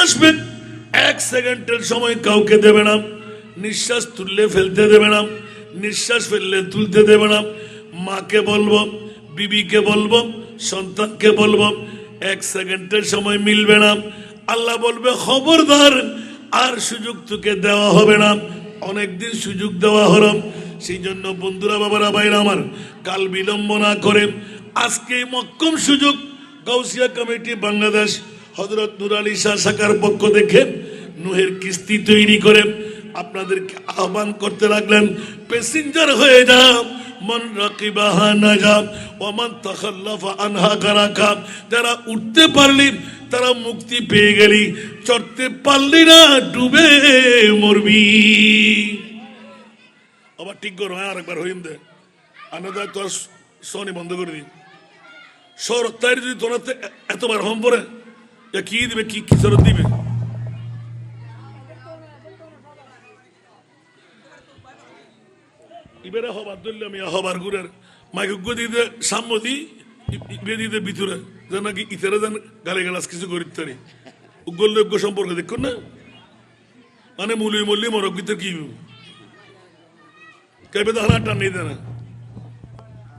আসবে, 1 সেকেন্ডের সময় কাউকে দেবে না, নিঃশ্বাস তুললে ফেলতে দেবে না, নিঃশ্বাস ফেললে তুলতে দেবে না। মাকে বলবো, বিবিকে বলবো, সন্তানকে বলবো, 1 সেকেন্ডের সময় মিলবে না। আল্লাহ বলবে খবরদার, আর সুযোগ তোকে দেওয়া হবে না। অনেকদিন সুযোগ দেওয়া হলো, সেই জন্য বন্ধুরা, বাবারা, ভাইরা আমার, কাল বিলম্ব না করে আজকে মক্কম সুযোগ গাউসিয়া কমিটি বাংলাদেশ হযরত নূর আলী শাহ শাখার পক্ষ থেকে নুহের কিস্তি তৈরি করে আপনাদেরকে আহ্বান করতে লাগলেন, প্যাসেঞ্জার হয়ে যাও, মান রাকিবাহা নাজা ওয়া মান তাখাল্লাফা আনহা গারাকা। যারা উঠতে পারলি তারা মুক্তি পেয়ে গেলি, চড়তে পারলি না ডুবে মরবি। আবার ঠিক করো, হ্যাঁ আরেকবার হইম দে, আনাদা তোর সনি বন্ধ করে দিই। সরতাই যদি তোর এতবার হম পরে কি দিবে, কি কি সরত দিবে? এবারে হবার ধরলাম হবার ঘুরের মাইক দিতে সাম্মতি দিতে ভিতরে যে নাকি ইতারা যেন গালে গালাস কিছু করিত পারি উগ্রলব্য সম্পর্কে দেখুন না, মানে মুলি মল্লি মরক ভিতরে কি কেবে তো হানা টান নেই না,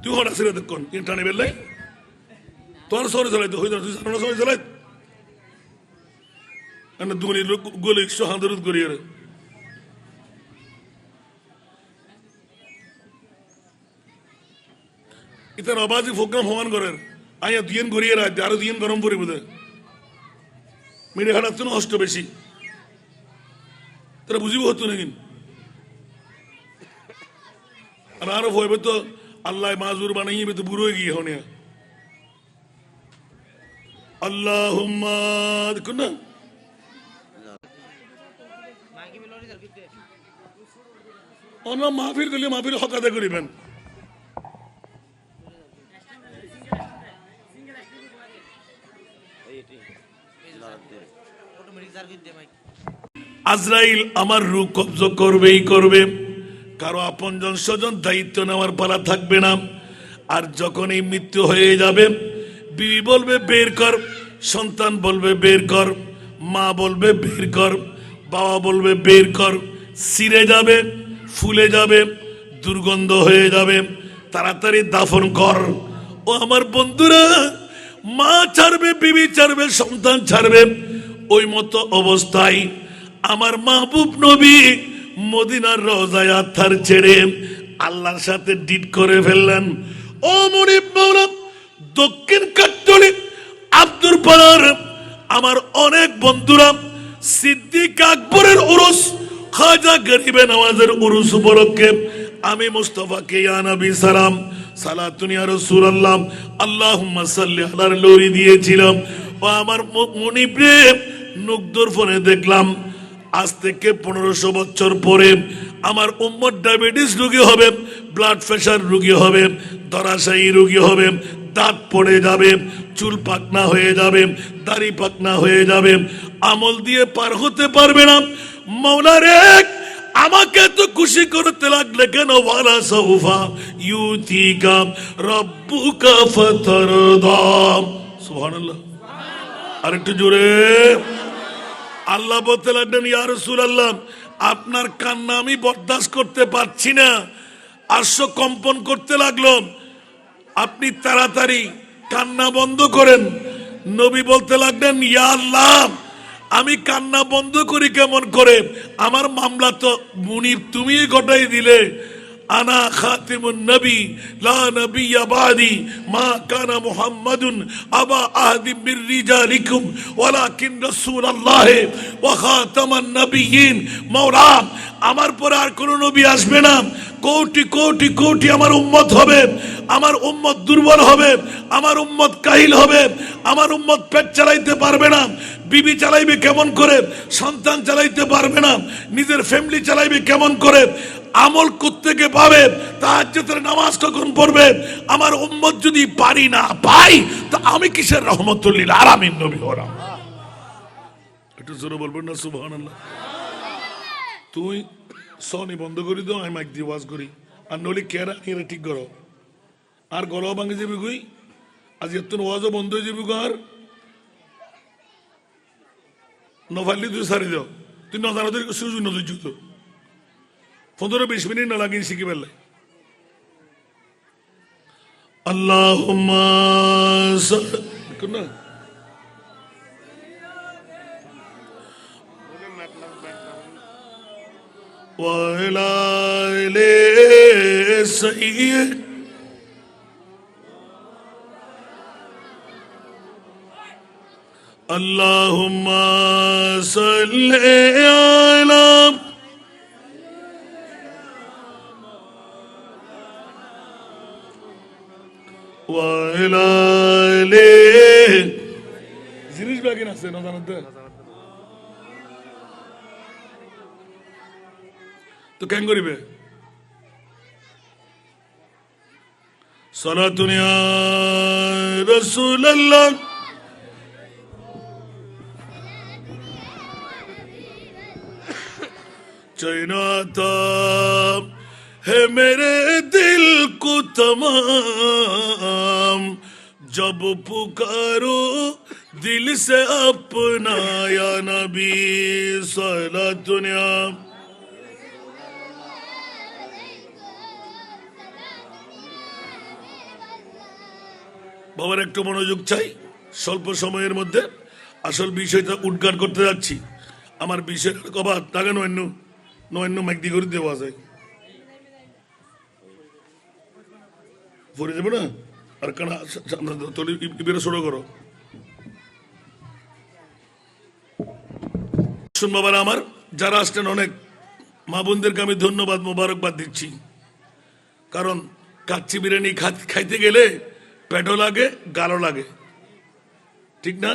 তুই হঠাৎ ছিল দেখুন টানে বেললাই তোর সরে চালাই তো হয়ে তুই সরে চালাই দুগুনি লোক গোলে 100 হাঁদরুদ করিয়ে ইতার আবাজি প্রোগ্রাম হওয়ান করেন আইয়া দুইন করিয়ে রাখতে আরো দুইন গরম পড়ি বোধ মেরে হাঁটাচ্ছে না অষ্ট বেশি তারা বুঝিব হতো না কিন্তু আর আরো হইবে তো আল্লাহ মাজুর বানাইবে তো বুড়ো গিয়ে হনে আল্লাহুম্মা দেখুন না অন্য মাহফিল দিলে মাহফিল হক আদায় করিবেন। আজরাইল আমার রূহ কবজ করবেই করবে, কারো আপনজন স্বজন দায়িত্ব নেওয়ার পালা থাকবে না। আর যখন এই মৃত্যু হয়ে যাবে, বিবি বলবে বের কর, সন্তান বলবে বের কর, মা বলবে বের কর, বাবা বলবে বের কর, ছিঁড়ে যাবে, ফুলে যাবে, দুর্গন্ধ হয়ে যাবে, তাড়াতাড়ি দাফন কর। ও আমার বন্ধুরা, মা ছাড়বে, বিবি ছাড়বে, সন্তান ছাড়বে, ওই মতো অবস্থায় আমার মাহবুব নবী মদিনার রওজায় আত্মার ছেড়ে আল্লাহর সাথে ডিট করে ফেললেন। ও মনিব মাওলা, দক্ষিণ কাট্টলি আব্দুর পাড়ার আমার অনেক বন্ধুরা সিদ্দিক আকবরের উরুস, খাজা গরিবে নওয়াজের উরুস উপলক্ষে আমি মুস্তাফাকে ইয়া নবী সালাম সালাতুন ইয়া রাসূলুল্লাহ আল্লাহুম্মা সাল্লি আলার লরি দিয়েছিলাম। ও আমার মনিব রে, নুকদুর ফোনে দেখলাম আজ থেকে 1500 বছর পরে আমার উম্মত ডায়াবেটিস রোগী হবে, ব্লাড প্রেশার রোগী হবে, ধরাশায়ী রোগী হবে, দাঁত পড়ে যাবে, চুল পাকনা হয়ে যাবে, দাড়ি পাকনা হয়ে যাবে, আমল দিয়ে পার হতে পারবে না। মাওলা রে, আমাকে তো খুশি করতে লাগলে কেন? ওয়ালা সাউফা ইউতিকা রাব্বুকা ফাতারদা। সুবহানাল্লাহ, আরেকটু জোরে। আল্লাহ বলতে লাগলেন, ইয়া রাসূলুল্লাহ, আপনার কান্না আমি বরদাস্ত করতে পারছি না, আরশ কম্পন করতে লাগলো, আপনি তাড়াতাড়ি কান্না বন্ধ করেন। নবী বলতে লাগলেন, ইয়া আল্লাহ, আমি কান্না বন্ধ করি কেমন করে? আমার মামলা তো মুনিব তুমি ঘটাই দিলে। আনা খাতিমুন নবী লা নবিয়্যা বাদি মা কানা মুহাম্মাদুন আবা আহাদি মির রিজালিকুম ওয়ালাকিন রাসূলুল্লাহ ওয়া খাতামান নবিয়্যিন। মাওলা, আমার পরে আর কোন নবী আসবে না, কোটি কোটি কোটি আমার উম্মত হবে, আমার উম্মত দুর্বল হবে, আমার উম্মত কাহিল হবে, আমার উম্মত পেট চালাইতে পারবে না, বিবি চালাইবে কেমন করে, সন্তান চালাইতে পারবে না, নিজের ফ্যামিলি চালাইবে কেমন করে, আমল কোত্থেকে পাবে, তাহাজ্জুদের নামাজ কখন পড়বে? আমার উম্মত যদি পারি না পাই, তা আমি কিসের রহমতুল লিল আলামিন নবী হলাম? একটু জোরে বলবেন না সুবহানাল্লাহ। তুই সনি বন্ধ করে দাও, আমি মাইক দিয়ে ওয়াজ করি, আর নলি কেরা নিয়ে ঠিক করো, আর গলাও ভাঙে যাবি গুই, আজ এত ওয়াজও বন্ধ হয়ে যাবি। আর নফালি তুই সারি দাও তুই নজানো সুযোগ নজর তো 15-20 মিনিট না লাগিয়ে শিখি পেলে আল্লাহুম্মা না وعلى آل سيدنا اللهم صل على وعلى آل জিনিস বাকি আছে না জানাতে তো কেন করিবে সালাতুন ইয়া রাসূলুল্লাহ चैनाता है मेरे दिल को तमाम जब पुकारो दिल से अपना या नबी सलातुनिया বাবার একটু মনোযোগ চাই স্বল্প সময়ের মধ্যে আসল বিষয়টা উদ্ঘাট করতে যাচ্ছি আমার বিষয়ের কবার টাকানো নয়ন্য ম্যাগদি করে দেওয়া যায় পরে যাবো না আর কানা বেরো ছোট করো শুন বাবারা আমার যারা আসছেন অনেক মা বোনদেরকে আমি ধন্যবাদ মোবারকবাদ দিচ্ছি কারণ কাচ্চি বিরিয়ানি খাইতে গেলে পেটও লাগে গালও লাগে ঠিক না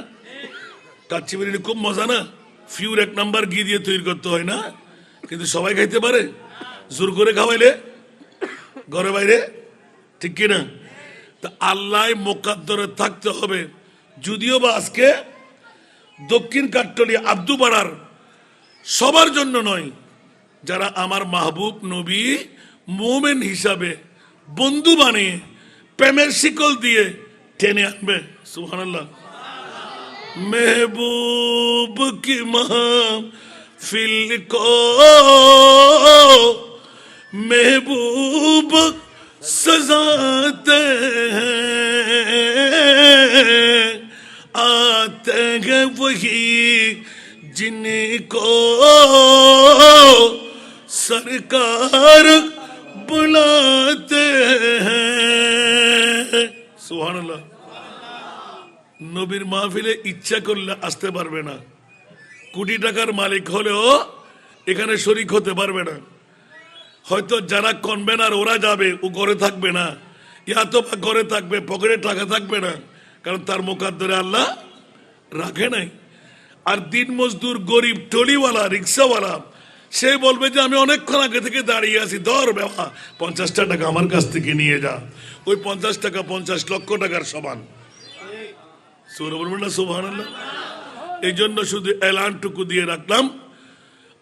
কাচ্চি বিরিয়ানি খুব মজা না ফিউর 1 নাম্বার ঘি দিয়ে তৈরি করতে হয় না কিন্তু সবাই খাইতে পারে জোর করে খাওয়াইলে ঘরে বাইরে ঠিক কিনা তা আল্লাহ মোকাদ্দরে থাকতে হবে যদিও বা আজকে দক্ষিণ কাট্টলিয়া আব্দুপাড়ার সবার জন্য নয় যারা আমার মাহবুব নবী মোমেন হিসাবে বন্ধু বানিয়ে প্রেমের শিকল দিয়ে টেনে আনবে সুবহানাল্লাহ महबूब की महफिल को महबूब सजाते हैं आते हैं वही जिनको सरकार बुलाते हैं सुभान अल्लाह নবীর মাহফিলে ইচ্ছা করলে আসতে পারবে না কোটি টাকার মালিক হলেও এখানে শরীক হতে পারবে না হয়তো যারা কনভেনার ওরা যাবে ও ঘরে থাকবে না ইয়া তো ঘরে থাকবে পকেটে টাকা থাকবে না কারণ তার মুকাদ্দরে আল্লাহ রাখে নাই আর দিন মজদুর গরিব টলিওয়ালা রিক্সাওয়ালা সে বলবে যে আমি অনেকক্ষণ আগে থেকে দাঁড়িয়ে আছি ধর বাবা 50 টাকা আমার কাছ থেকে নিয়ে যা ওই 50 টাকা 50 লক্ষ টাকার সমান সুবহানাল্লাহ এই জন্য শুধু এলানটুকু দিয়ে রাখলাম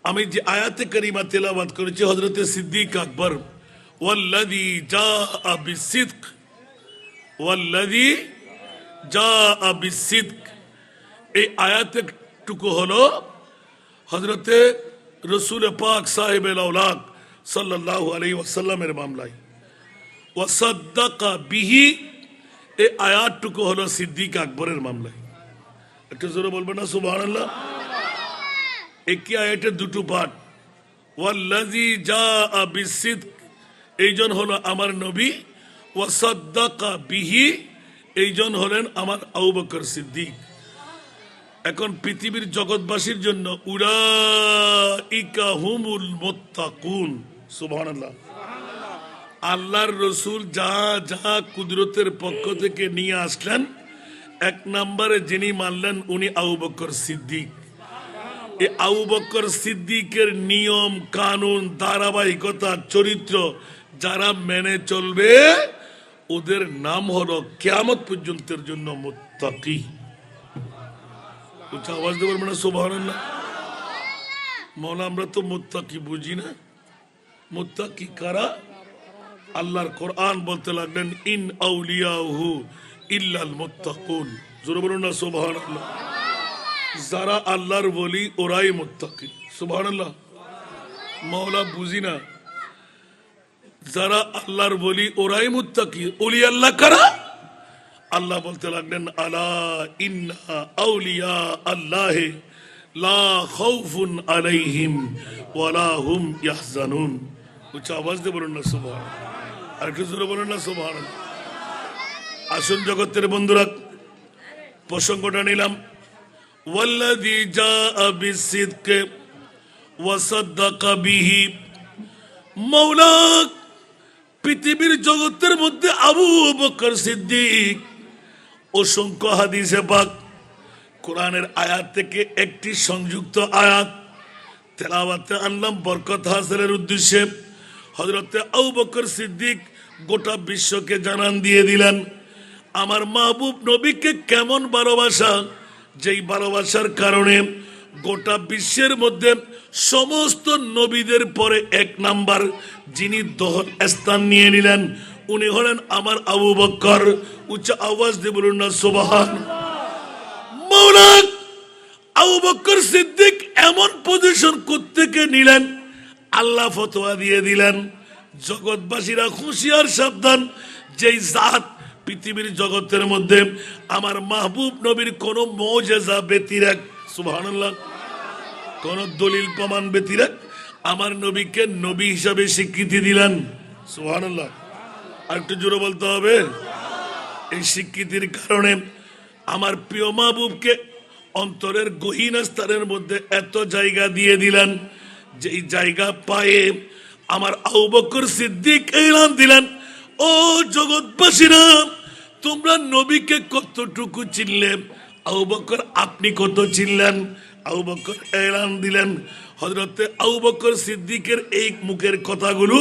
আমি যে আয়াতে কারিমা তেলাওয়াত করেছি হযরতে সিদ্দিক আকবর ওয়াল্লাযী জাআ বিসিদক ওয়াল্লাযী জাআ বিসিদক এই আয়াতটুকু হলো হযরতে রাসূল পাক সাহেবুল আওলাদ সাল্লাল্লাহু আলাইহি ওয়াসাল্লামের মামলায় ওয়াসাদ্দাকা বিহি এই আয়াতটুকু হলো সিদ্দিক আকবরের মামলায় একটু জোরে বলবেন না সুবহানাল্লাহ একই আয়াতের দুটো পাঠ ওয়াল্লাযী জাআ বিসিদক এইজন হলো আমার নবী ওয়াসাদ্দাকা বিহি এইজন হলেন আমার আবু বকর সিদ্দিক এখন পৃথিবীর জগৎবাসীর জন্য উলাইকা হুমুল মুত্তাকুন সুবহানাল্লাহ আল্লাহর রসুল যা যা কুদরতের পক্ষ থেকে নিয়ে আসলেন 1 নম্বরে যিনি মানলেন উনি আবু বকর সিদ্দিক এই আবু বকর সিদ্দিকের নিয়ম কানুন ধারাবাহিকতা চরিত্র যারা মেনে চলবে ওদের নাম হলো কিয়ামত পর্যন্তের জন্য মুত্তাকি উচ্চ আওয়াজ দিয়ে বলবেন না সুবহানাল্লাহ মৌলা আমরা তো মুত্তাকি বুঝি না মুত্তাকি কারা আল্লাহর কোরআন বলতে লাগলেন ইন আউলিয়াহু ইল্লাল মুত্তাকুন জোরে বলুন না সুবহানাল্লাহ যারা আল্লাহর বলি ওরাই মুত্তাকি। সুবহানাল্লাহ। মাওলা বুঝি না, যারা আল্লাহর বলি ওরাই মুত্তাকি। ওলি আল্লাহ কারা? আল্লাহ বলতে লাগলেন, আলা ইন্না আউলিয়া আল্লাহি লা খাউফুন আলাইহিম ওয়ালা হুম ইয়াহজানুন। উচ্চ আওয়াজ দিয়ে বলুন না সুবহানাল্লাহ। আর একটু জোরে বলুন না সুবহানাল্লাহ। আসুন জগতের বন্ধুরা, প্রসঙ্গটা নিলাম। ওয়াল্লাযী জাআ বিসসিদকি ওয়া সাদ্দাকা বিহি। মাওলা পৃথিবীর জগতের মধ্যে আবু বকর সিদ্দিক অসংখ্য হাদিসে পাক, কোরআনের আয়াত থেকে একটি সংযুক্ত আয়াত তেলাওয়াতে আনলাম বরকত হাসিলের উদ্দেশ্যে। হযরতে আবু বকর সিদ্দিক গোটা বিশ্বকে জানান দিয়ে দিলেন আমার মাহবুব নবীকে কেমন ভালোবাসা, যেই ভালোবাসার কারণে গোটা বিশ্বের মধ্যে সমস্ত নবীদের পরে এক নাম্বার যিনি দহল স্থান নিয়ে নিলেন উনি হলেন আমার আবু বকর। উচ্চ আওয়াজ দিয়ে বলুন না সুবহান। মাওলা আবু বকর সিদ্দিক এমন পজিশন কোত্থেকে নিলেন, আল্লাহ ফতোয়া দিয়ে দিলেন জগৎবাসীরা হুঁশিয়ার সাবধান, যেই জাত পৃথিবীর জগতের মধ্যে আমার মাহবুব নবীর কোন মুজিজা ব্যতিরেক, সুবহানাল্লাহ, কোন দলিল প্রমাণ ব্যতিরেক আমার নবীকে নবী হিসাবে স্বীকৃতি দিলেন, সুবহানাল্লাহ। আর একটু জোরে বলতে হবে। এই স্বীকৃতির কারণে আমার প্রিয় মাহবুবকে অন্তরের গহীন স্তরের মধ্যে এত জায়গা দিয়ে দিলেন, যেই জায়গা পায়ে আমার আবু বকর সিদ্দিক এলান দিলেন, ও জগৎবাসীরা তোমরা নবীকে কতটুকু চিনলে, আবু বকর আপনি কত চিনলেন? আবু বকর এলান দিলেন। হযরতে আবু বকর সিদ্দিকের এই মুখের কথাগুলো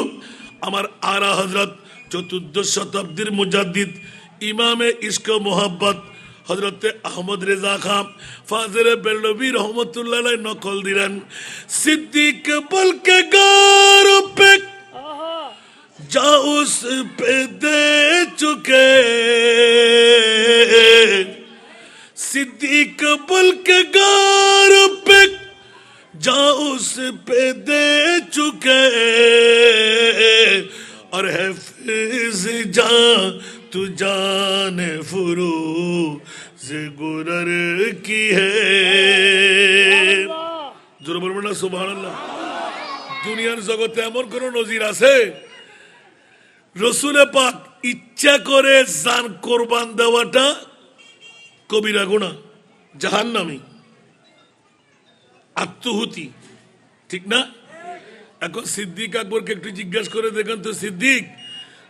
আমার আরা হযরত 14 শতাব্দীর মুজাদ্দিদ ইমামে ইশক মোহাব্বত হযরতে আহমদ রেজা খান ফাজিলে বেরলভী রহমতুল্লাহ আলাইহি নকল দিলেন। সিদ্দিক বলকে গার পে जा उस पे दे चुके, सिद्दीक बल के गार पे जा उस पे दे चुके, और है फिज जा तू जाने फुरूज़ गुरर की है। जोर बोलबो ना सुबहानाल्लाह। দুনিয়ার জগতে এমন কোন নজির আছে রসুলে পাক ইচ্ছা করে জান কোরবান দেওয়াটা কবিরা গুনাহ, জাহান্নামী, আত্মহুতি, ঠিক না? এখন সিদ্দিক আকবরকে একটু জিজ্ঞাসা করে দেখেন তো, সিদ্দিক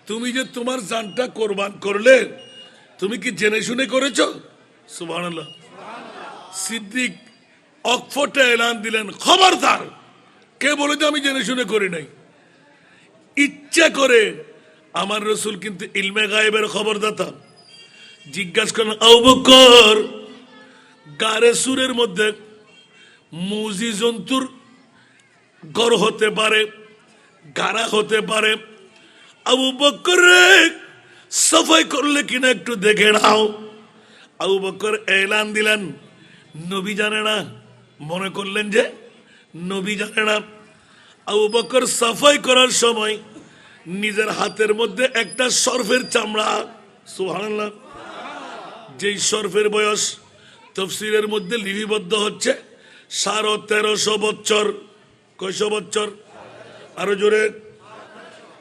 তুমি যে তোমার জানটা কোরবান করলে তুমি কি জেনে শুনে করেছো? সুবহানাল্লাহ। সিদ্দিক অকফটে এলান দিলেন, খবরদার, কে বলে যে আমি জেনে শুনে করি নাই? ইচ্ছা করে। আমার রসুল কিন্তু ইলমে গায়েবের খবরদাতা। জিজ্ঞাসা করেন, আবু বকর গারে সুরের মধ্যে মুজি জন্তুর গর হতে পারে, গারা হতে পারে, আবু বকর সাফাই করলে কিনা একটু দেখে নাও। আবু বকর এলান দিলেন, নবী জানে না? মনে করলেন যে নবী জানে না? আবু বকর সাফাই করার সময় নিজের হাতের মধ্যে একটা সর্ফের চামড়া, সুবহানাল্লাহ, যেই সর্ফের বয়স তাফসীরের মধ্যে লিপিবদ্ধ হচ্ছে 1350 বছর। কয়শো বছর? আরো জোরে।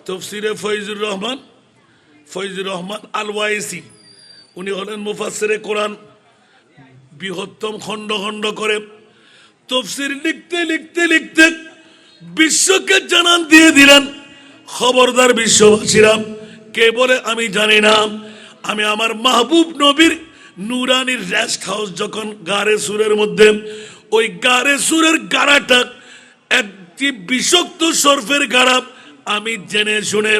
তাফসীরে ফয়জুর রহমান আল ওয়াইসি, উনি হলেন মুফাসসিরে কোরআন। বৃহত্তম খণ্ড খণ্ড করে তাফসীর লিখতে লিখতে লিখতে বিশ্বকে জানান দিয়ে দিলেন, খবরদার বিশ্ববাসীরা, কে বলে আমি জানি না, আমি আমার মাহবুব নবীর নুরানির রেস্ট হাউস যখন গারে সুরের মধ্যে, ওই গারে সুরের গাড়াটা একটি বিষাক্ত সর্ফের গাড়া, আমি জেনে শুনে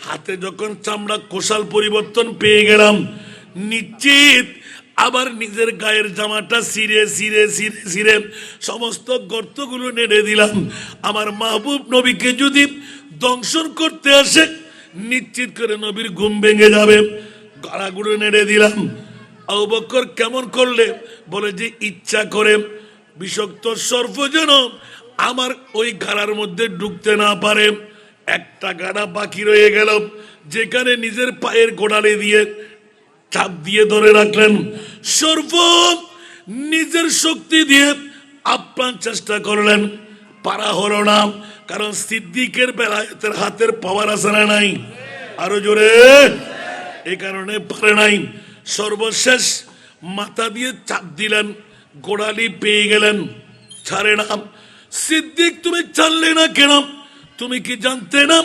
হাতে যখন চামড়া কোষাল পরিবর্তন পেয়ে গেলাম, নিশ্চিত আবার নিজের গায়ের জামাটা ছিঁড়ে ছিঁড়ে ছিঁড়ে ছিঁড়ে সমস্ত গর্তগুলো নেড়ে দিলাম। আমার মাহবুব নবীকে যদি দংশন করতে আসে নিশ্চিত করে নবীর ঘুম ভেঙে যাবে। গাড়াগুলো নেড়ে দিলাম। আবু বকর কেমন করলে? বলে যে ইচ্ছা করে বিষাক্ত সর্প যেন আমার ওই গাড়ার মধ্যে ঢুকতে না পারে। একটা গাড়া বাকি রয়ে গেল, যেখানে নিজের পায়ের গোড়ালি দিয়ে চাপ দিয়ে ধরে রাখলেন। সর্প নিজের শক্তি দিয়ে আপ্রাণ চেষ্টা করলেন, পারা হলো না। কারণ সিদ্দিকের বেলায়েতের হাতের পাওয়ার আছে না নাই? আরো জোরে। এই কারণে পারে নাই। সর্বশেষ মাথা দিয়ে চাপ দিলেন, গোড়ালি পেয়ে গেলেন, ছাড়ে না। সিদ্দিক তুমি ছাড়লে না কেন? তুমি কি জানতে না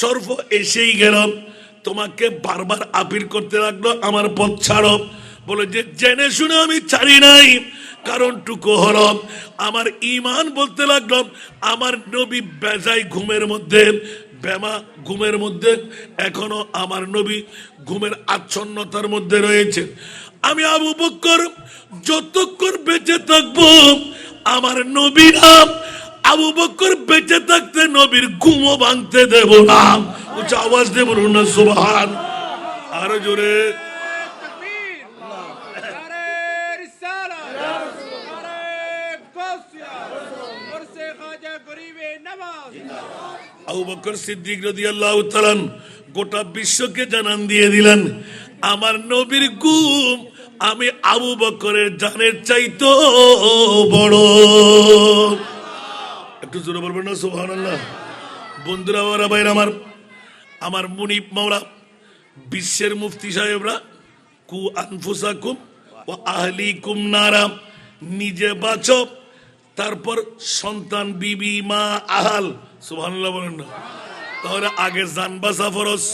সর্প এসেই গেল? তোমাকে বারবার আপিল করতে লাগলো আমার পথ ছাড়ো। বলে যে জেনে শুনে আমি ছাড়ি নাই। কারণটুকু হলো আমার ঈমান বলতে লাগলো আমার নবী বেজায় ঘুমের মধ্যে, বেমা ঘুমের মধ্যে, এখনো আমার নবী ঘুমের আচ্ছন্নতার মধ্যে রয়েছে। আমি আবু বকর যতক্ষণ বেঁচে থাকবো আমার নবীর আবু বকর বেঁচে থাকতে নবীর ঘুমও ভাঙতে দেব না। উচ্চ আওয়াজ দিয়ে বলুন না সুবহান। আরো জোরে। আবু বকর সিদ্দিক রাদিয়াল্লাহু তাআলা গোটা বিশ্বকে জানান দিয়ে দিলেন আমার নবীর ঘুম আমি আবু বকরের জানের চাইতো বড়। একটু জোরে বলবেন না সুবহানাল্লাহ। বন্ধুরা ওরা ভাইরা আমার মুনিব মাওলা বিশ্বের মুফতি সাহেবরা কু আনফুসাকুম ওয়া আহলিকুম নারা, নিজে বাঁচো তারপর সন্তান বিবি মা আহাল। সুবহানাল্লাহ বলেন না। তাহলে আগে জান বাঁচা ফরজ।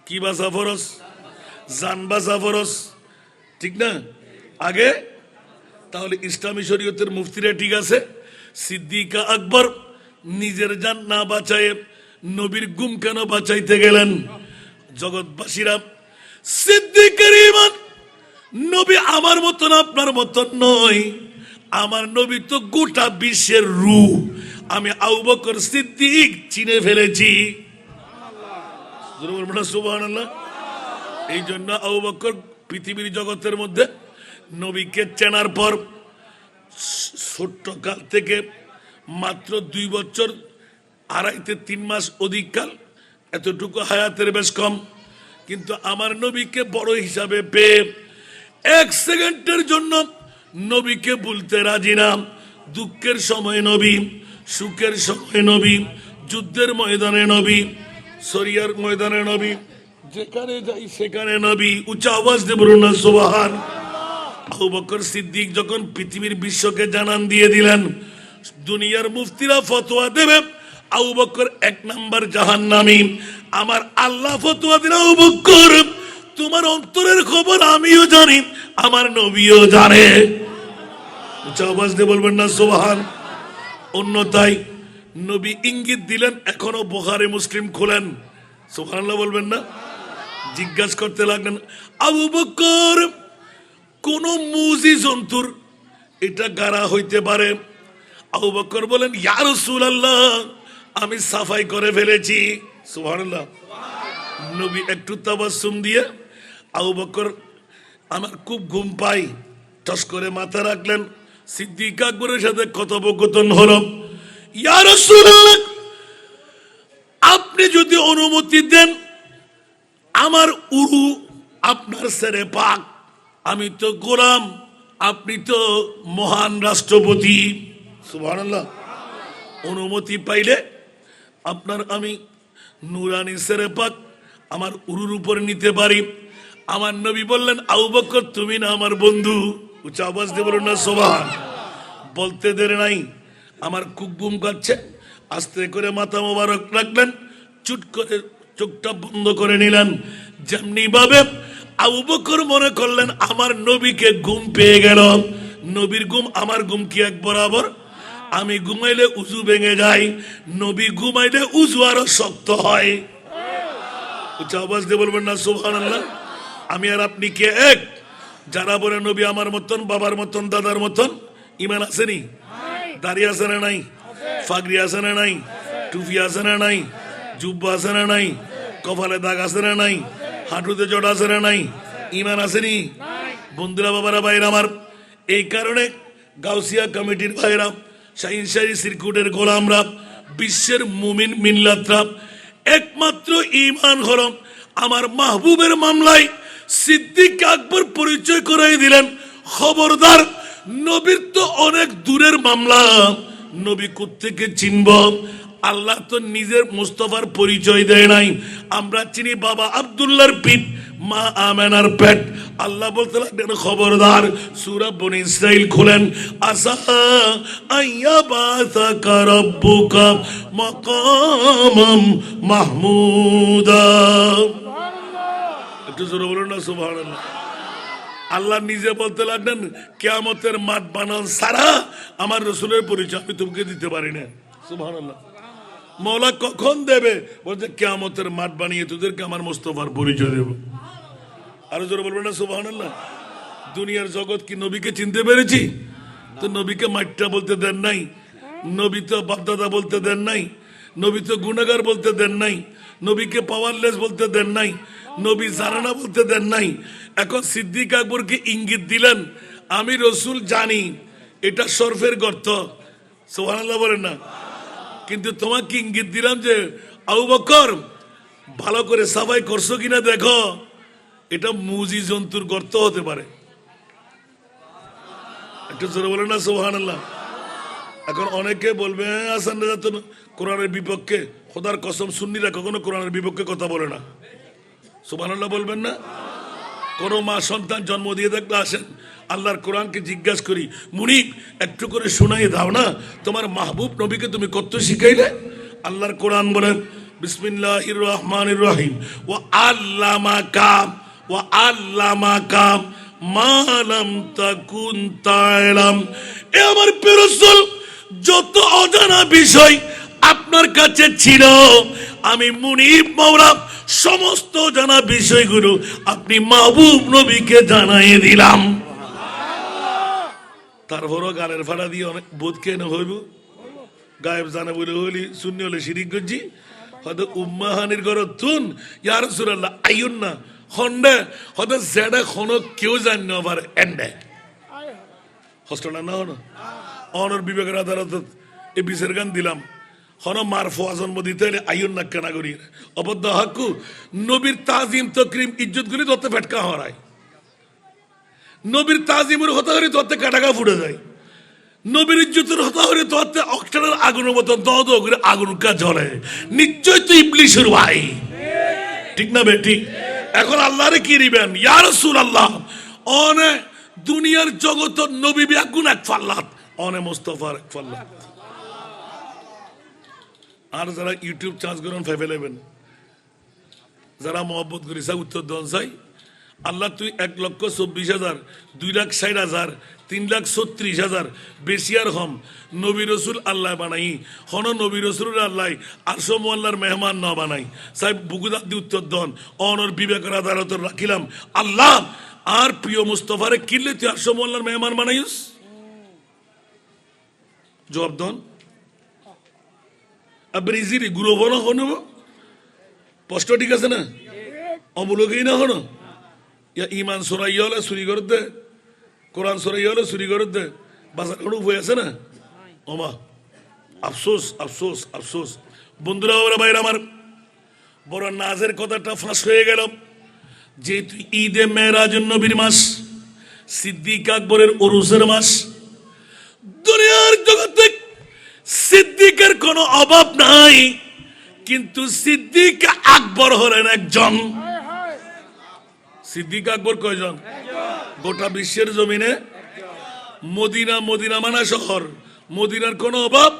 কি বাঁচা ফরজ? জান বাঁচা ফরজ, ঠিক না? আগে তাহলে ইসলামী শরীয়তের মুফতিরা ঠিক আছে। সিদ্দিকা আকবর নিজের জান না বাঁচায় নবীর গুম কেন বাঁচাইতে গেলেন? জগৎবাসীরা সিদ্দিকের ঈমান নবী আমার মতন আপনার মতন নয়। আমার নবী তো গোটা বিশ্বের রূহ। আমি আবু বকর সিদ্দিক চিনে ফেলেছি। সুবহানাল্লাহ। এই জন্য আবু বকর পৃথিবীর জগতের মধ্যে নবীকে চেনার পর ছোট্ট কাল থেকে মাত্র 2 বছর 2.5-3 মাস অধিক কাল, এতটুকু হায়াতের বেশ কম, কিন্তু আমার নবীকে বড় হিসাবে পেয়ে 1 সেকেন্ডের জন্য নবীকে ভুলতে রাজি না। দুঃখের সময় নবী, সুখের সময় নবী, যুদ্ধের ময়দানে নবী, শরিয়ার ময়দানে নবী, যেখানে যাই সেখানে নবী। উচ্চ আওয়াজ দিয়ে বলুন না সুবহান। আবু বকর সিদ্দিক যখন পৃথিবীর বিশ্বকে জানান দিয়ে দিলেন দুনিয়ার মুফতিরা ফতোয়া দেবে আবু বকর 1 নাম্বার জাহান্নামী, আমার আল্লাহ ফতোয়া দিলেন আবু বকর তোমার অন্তরের খবর আমিও জানি, আমার নবীও জানে। উচ্চ আওয়াজ দিয়ে বলবেন না সুবহান। অন্যথায় নবী ইঙ্গিত দিলেন এখনো বুখারী মুসলিম খোলেন। সুবহানাল্লাহ বলবেন না? জিজ্ঞাসা করতে লাগলেন আবু বকর কোন মুজি জন্তুর এটা গাড়া হইতে পারে? আবু বকর বলেন ইয়া রাসূলুল্লাহ আমি সাফাই করে ফেলেছি। সুবহানাল্লাহ। নবী একটু তাবাসসুম দিয়ে আবু বকর আমার খুব ঘুম পাই টস করে মাথা রাখলেন। সিদ্দিক আকবরের সাথে কথোপকথন হলো। ইয়া রাসূলুল্লাহ আপনি যদি অনুমতি দেন আমার উরু আপনার ছেড়ে পাক, আমি তো গোলাম, আপনি তো মহান রাষ্ট্রপতি। সুবহানাল্লাহ। অনুমতি পাইলে আপনার আমি নুরানি ছেড়ে পাক আমার উরুর উপর নিতে পারি। আমার নবী বললেন আবু বকর তুমি না আমার বন্ধু। উচ্চ আওয়াজ দিয়ে বলুন না সুবহান। বলতে দেরি নাই, আমার খুব ঘুম কাচ্ছে, আস্তে করে মাথা মোবারক রাখলেন, চুট করে চোখটা বন্ধ করে নিলেন। যেমনি ভাবে আবু বকর মনে করলেন আমার নবীকে ঘুম পেয়ে গেল। নবীর ঘুম আমার ঘুম কি এক বরাবর? আমি ঘুমাইলে উজু ভেঙে যায়, নবী ঘুমাইলে উজু আরো শক্ত হয়। উচ্চ আওয়াজ দিয়ে বলবেন না সুবহানাল্লাহ। আমি আর আপনি কে এক? যারা বলে নবী আমার মতন, বাবার মতন, দাদার মতন, ইমান আছে নি? দাড়ি আছে না নাই? ফাগরি আছে না নাই? টুপি আছে না নাই? জুব্বা আছে না নাই? কপালে দাগ আছে না নাই? হাঁটুতে জট আছে না নাই? ইমান আছে নি? বন্ধুরা, বাবারা, ভাইরা আমার, এই কারণে গাউসিয়া কমিটির ভাইরা, শাহিনশাহী সিরকুটের গোলামরা, বিশ্বের মুমিন মিল্লাতরা একমাত্র ঈমান হলো আমার মাহবুবের মামলায় সিদ্দিক আকবর পরিচয় করাই দিলেন। খবরদার, নবীর তো অনেক দূরের মামলা, নবী কোত্থেকে চিনব? আল্লাহ তো নিজের মুস্তাফার পরিচয় দেয় নাই। আমরা চিনি বাবা আব্দুল্লাহর পিঠ, মা আমেনার পেট। আল্লাহ বলতে লাগলেন, খবরদার, সূরা বনী ইসরাইল খুলেন, আসা আইয়াবাসাকা রাব্বুকা মাকামাম মাহমুদা। একটু জোরে বলুন না সুবহানাল্লাহ। আল্লাহ নিজে বলতে লাগলেন, কিয়ামতের মাঠ বানান সারা আমার রাসূলের পরিচয় আমি তোমাকে দিতে পারি না। সুবহানাল্লাহ। মওলা কখন দেবে? বলতে কিয়ামতের মাঠ বানিয়ে তোদেরকে আমার মুস্তাফার পরিচয় দেব। আরো জোরে বলবেন না সুবহানাল্লাহ। দুনিয়ার জগৎ কি নবীকে চিনতে পেরেছি? তো নবীকে মাঠটা বলতে দেন নাই, নবী তো বাপদাদা বলতে দেন নাই, নবী তো গুনাহগার বলতে দেন নাই, নবীকে পাওয়ারলেস বলতে দেন নাই, নবী জানে না বলতে দেন নাই। এখন সিদ্দিক আকবরকে ইঙ্গিত দিলেন, আমি রসুল জানি এটা সরফের গর্ত। সুবহানাল্লাহ বলেন না। কিন্তু তোমাকে ইঙ্গিত দিলাম যে আবু বকর ভালো করে সাফাই করছো কিনা দেখো, এটা মুজি জন্তুর গর্ত হতে পারে। একটু জোরে বলেন না সুবহানাল্লাহ। এখন অনেকে বলবে হাসান রাজা তো কোরআনের বিপক্ষে। খোদার কসম, সুন্নিরা কখনো কোরআনের বিপক্ষে কথা বলে না। সুবহানাল্লাহ বলবেন না। কোন মা সন্তান জন্ম দিয়ে থাকলে আসেন, আল্লাহর কোরআনকে জিজ্ঞাসা করি, মুনিব একটু করে শোনাই দাও না, তোমার মাহবুব নবীকে তুমি কত শিখাইলে? আল্লাহর কোরআন বলেন, বিসমিল্লাহির রহমানির রহিম, ওয়া আল্লামাকা মা লাম তাকুন তা'লাম। এ আমার প্রিয় রাসূল, যত অজানা বিষয় আপনার কাছে ছিল, আমি মুনিব মাওলা সমস্ত জানা বিষয়গুলো আপনি মাহবুব নবীকে জানাই দিলাম। তারপরও গানের ভাড়া দিয়ে অনেক বোধ কেন হইব, গায়েব জানে বলে হইলি শূন্য হলে শিরিক গজ্জি, হয়তো উম্মাহানির ঘর তুন ইয়া রাসূলুল্লাহ আইয়ুন না হন্ডে, হয়তো জেডা কোনো কেউ জানি না পারে এন্ডে হস্টনা না হনো অনর বিবেকের আদালত এই বিচার গান দিলাম। হন মারফু জন্ম দিতে হলে আইয়ুন না কেনা করি অবদ্ধ হাক্কু নবীর তাজিম তকরিম ইজ্জত গুলি ধরতে ফেটকা হরায়, নবীর তাজিমের হতা হরি ধরতে কাটাকা ফুটে যায়, নবীর ইজ্জতের হতা হরি ধরতে অক্টারের আগুনের মতন দদ করে আগুন কা জ্বলে। নিশ্চয় তো ইবলিশের ভাই, ঠিক না বেটি? এখন আল্লাহরে কি দিবেন? ইয়া রাসূলুল্লাহ, অনে দুনিয়ার জগত নবী বিয়াগুন এক ফাল্লাত, অনে মুস্তাফার এক ফাল্লাত। আর যারা ইউটিউব চার্জ করেন 511, যারা মহব্বত করি চাই উত্তর দন চাই, আল্লাহ তুই 1,24,000, 2,60,000, 3,36,000 বেশি আর হম নবী রসুল আল্লাহ বানাই হন নবী রসুল আল্লাহ আরশো মোল্লার মেহমান না বানাই সাহেব বুকুদাত দি উত্তর দন অনর বিবেকের আদালত রাখিলাম আল্লাহ আর প্রিয় মুস্তফারে কিনলে তুই আরশো মোল্লার মেহমান বানাইস? জবাব দন। আবার ইজিরি গুরু বনো হনো স্পষ্ট, ঠিক আছে না? অমূলকই না হনো ইয়া ইমান সরাই হলে চুরি করে দে, কোরআন সরাই হলে চুরি করে দে, বাজার কোনো উপায় আছে না? ওমা আফসোস আফসোস আফসোস। বন্ধুরা ওরা বাইরে আমার বড় নাজের কথাটা ফাঁস হয়ে গেল। যেহেতু ঈদে মেরাজ নবীর মাস, সিদ্দিক আকবরের ওরুসের মাস, দুনিয়ার জগতে সিদ্দিকের কোনো অভাব নাই, কিন্তু সিদ্দিক আকবর হলেন একজন। সিদ্দিক আকবর কয়জন? গোটা বিশ্বের জমিনে মদিনা, মদিনা মানা শহর, মদিনার কোনো অভাব,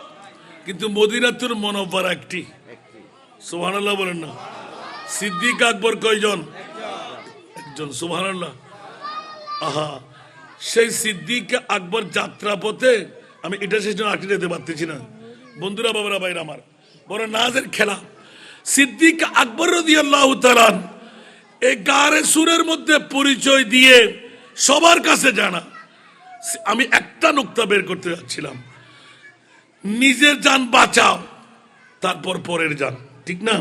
কিন্তু মদিনাতুর মনোবর একটি। সুবহানাল্লাহ বলেন না। সিদ্দিক আকবর কয়জন? একজন। সুবহানাল্লাহ। আহা, সেই সিদ্দিক আকবর যাত্রা পথে আমি এটা শেষ আটকে যেতে পারতেছি না। বন্ধুরা বাবারা ভাইরা আমার, বড় নাজের খেলা। সিদ্দিক আকবর রাদিয়াল্লাহু তাআলা এই গারে সুরের মধ্যে পরিচয় দিয়ে সবার কাছে জানা। আমি একটা নুকতা বের করতে যাচ্ছিলাম, নিজের জান বাঁচাও তারপর পরের জান, ঠিক না?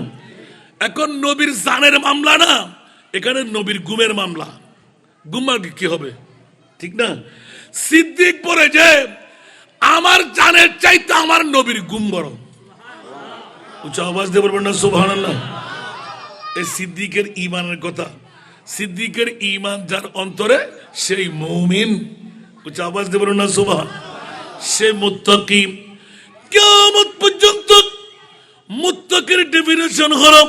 এখন নবীর জানের মামলা না, এখানে নবীর গুমের মামলা। গুম্বার কি হবে, ঠিক না? সিদ্দিক বলে যে আমার জানের চাইতে আমার নবীর গুম বড়। উচ্চ আওয়াজ দিয়ে বলবেন না সুবহানাল্লাহ। এই সিদ্দিকের ঈমানের কথা। সিদ্দিকের ঈমান যার অন্তরে সেই মুমিন। উচ্চ আওয়াজ দিয়ে বলবেন না সুবহান। সে মুত্তাকি। কিয়ামত পর্যন্ত মুত্তাকির ডেফিনিশন হলো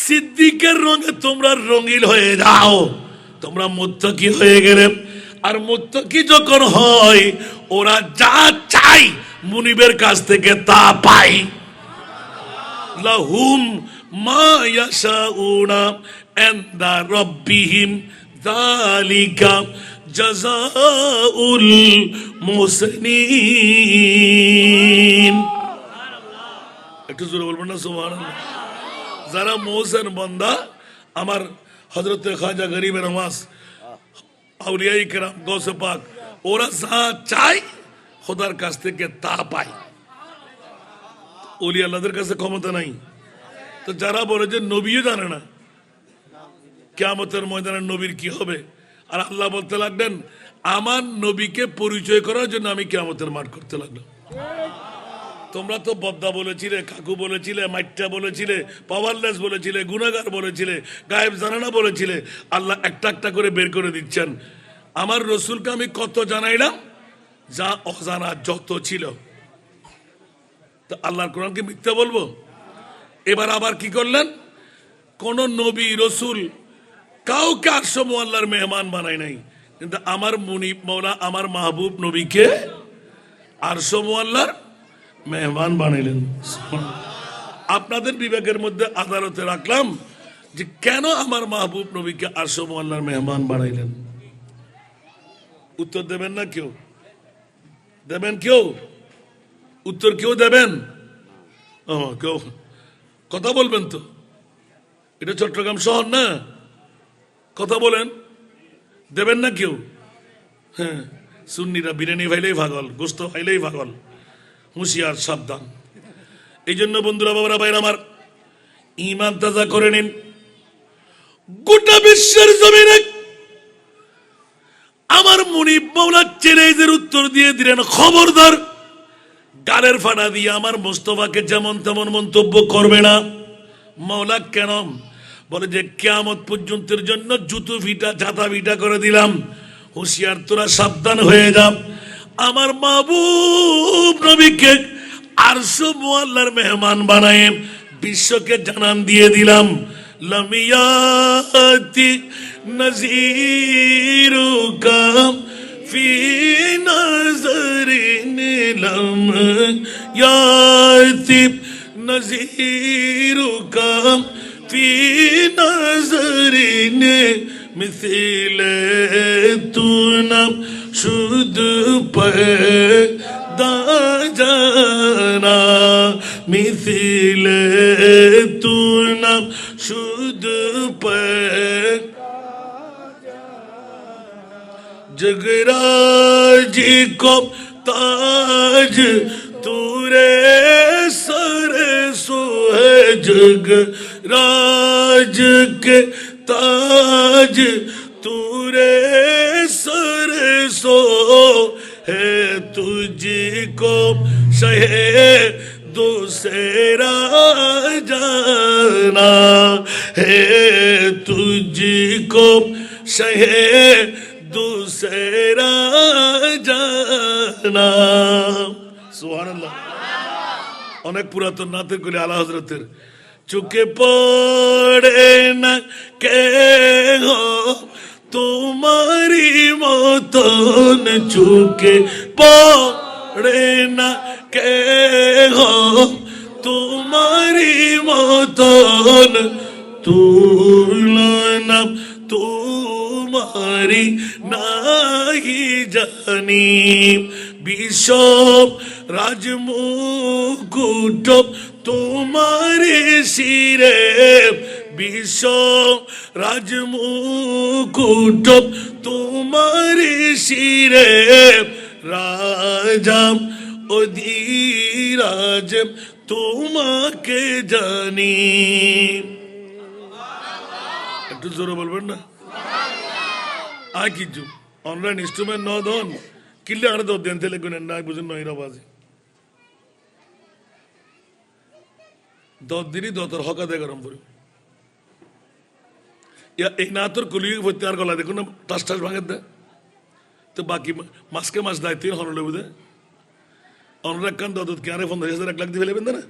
সিদ্দিকের রঙে তোমরা রঙিন হয়ে যাও, তোমরা মুত্তাকি হয়ে গেলে। আর মুত্তাকি যখন হয় ওরা যা চাই মুনিবের কাছ থেকে তা পায়। লাহুম মা ইয়াশাউনা ইনদা রাব্বিহিম যালিকা জাযাউল মুহসিনিন। একটু জোরে বলবেন না সুবহানাল্লাহ। যারা মুহসিন বান্দা, আমার হযরত খাজা গরিবে নওয়াজ, আউলিয়ায়ে কেরাম, গৌসে পাক, ওরা যা চায় খোদার কাছ থেকে তা পায়। ওলি আল্লাহদের কাছে ক্ষমতা নাই। তো যারা বলে যে নবীও জানে না কিয়ামতের ময়দানে নবীর কি হবে, আর আল্লাহ বলতে লাগলেন আমার নবীকে পরিচয় করার জন্য আমি কিয়ামতের মাঠ করতে লাগলাম। তোমরা তো বদ্দা বলেছিলে, কাকু বলেছিলে, মাইট্টা বলেছিলে, পাওয়ারলেস বলেছিলে, গুনাহগার বলেছিলে, গায়েব জানে না বলেছিলে। আল্লাহ একটা একটা করে বের করে দিচ্ছেন। আমার রসুলকে আমি কত জানাইলাম, যা অজানা যত ছিল। তো আল্লাহর কোরআনকে মিথ্যা বলবো? এবার আবার কি করলেন, কোন নবী রসুল কাউকে আরশে মুআল্লার মেহমান বানায় নাই, কিন্তু আমার মুনিব মওলা আমার মাহবুব নবীকে আরশে মুআল্লার মেহমান বানাইলেন। আপনাদের বিবেকের মধ্যে আদালতে রাখলাম যে কেন আমার মাহবুব নবীকে আরশে মুআল্লার মেহমান বানাইলেন। উত্তর দেবেন না কেউ? দেবেন কেউ? উত্তর কেউ দেবেন? কেউ কথা বলবেন তো? এটা চট্টগ্রাম শহর না, কথা বলেন। দেবেন না কেউ? হ্যাঁ, সুন্নিরা বিরিয়ানি ভাইলেই ভাগল, গোস্ত ভাইলেই ভাগল। হুঁশিয়ার, সাবধান। এই জন্য বন্ধুরা, বাবারা, ভাইরা আমার, ঈমান তাজা করে নিন। গোটা বিশ্বের জমিনে আমার মুনিব মাওলা চ্যালেঞ্জের উত্তর দিয়ে দিলেন, খবরদার গালের ফাটা দিয়ে আমার মুস্তাফাকে যেমন তেমন মন্তব্য করবে না। মাওলা কেন? বলে যে কিয়ামত পর্যন্তের জন্য জুতো ভিটা ছাতা ভিটা করে দিলাম, হুঁশিয়ার, তোরা সাবধান হয়ে যা। আমার মাহবুব নবীকে আরশে মুআল্লার মেহমান বানায় বিশ্বকে জানান দিয়ে দিলাম, লামিয়াতি নযীরুকা ফি নজরিন লামিয়াতি নযীরুকা ফি নজরিন মিসলে তুনা শুধ পয়দা জানা, মিসলে তুনা শুধ পয়দা जगराज को ताज तूरे सर सो है, जगराज के ताज तूरे सर सो है, तुझको शहे दूसरा जाना है, तुझको शहे दूसरा জানা। সুবহানাল্লাহ। অনেক পুরাতন নাতের কলি আলা হযরতের, চোখে পড়ে না কে গো তোমারি মতন, চোখে পড়ে না কে গো তোমারি মতন, তুলনা तुम्हारी नाही जानी, विश्व राजमुकुट तुम्हारे सिरे, विश्व राजमुकुट तुम्हारे सिरे, राजा অধিরাজ তোমাকে জানি। একটু জোরে বলবেন না? আর কিছু অনলাইন ইনস্ট্রুমেন্ট ন দন কিনলে আরে তো দেন তেলে গুনেন না বুঝুন নইরা বাজে 10 দিনই দতর হকাতে গরম পড়ে এই না তোর কুলি ভর্তি আর গলা দেখুন না টাস টাস ভাঙে দেয় তো বাকি মাসকে মাস দায়িত্ব হনলে বুঝে অনুরাগ খান দত কে আরে 50,000 1 লাখ দিয়ে ফেলেবেন না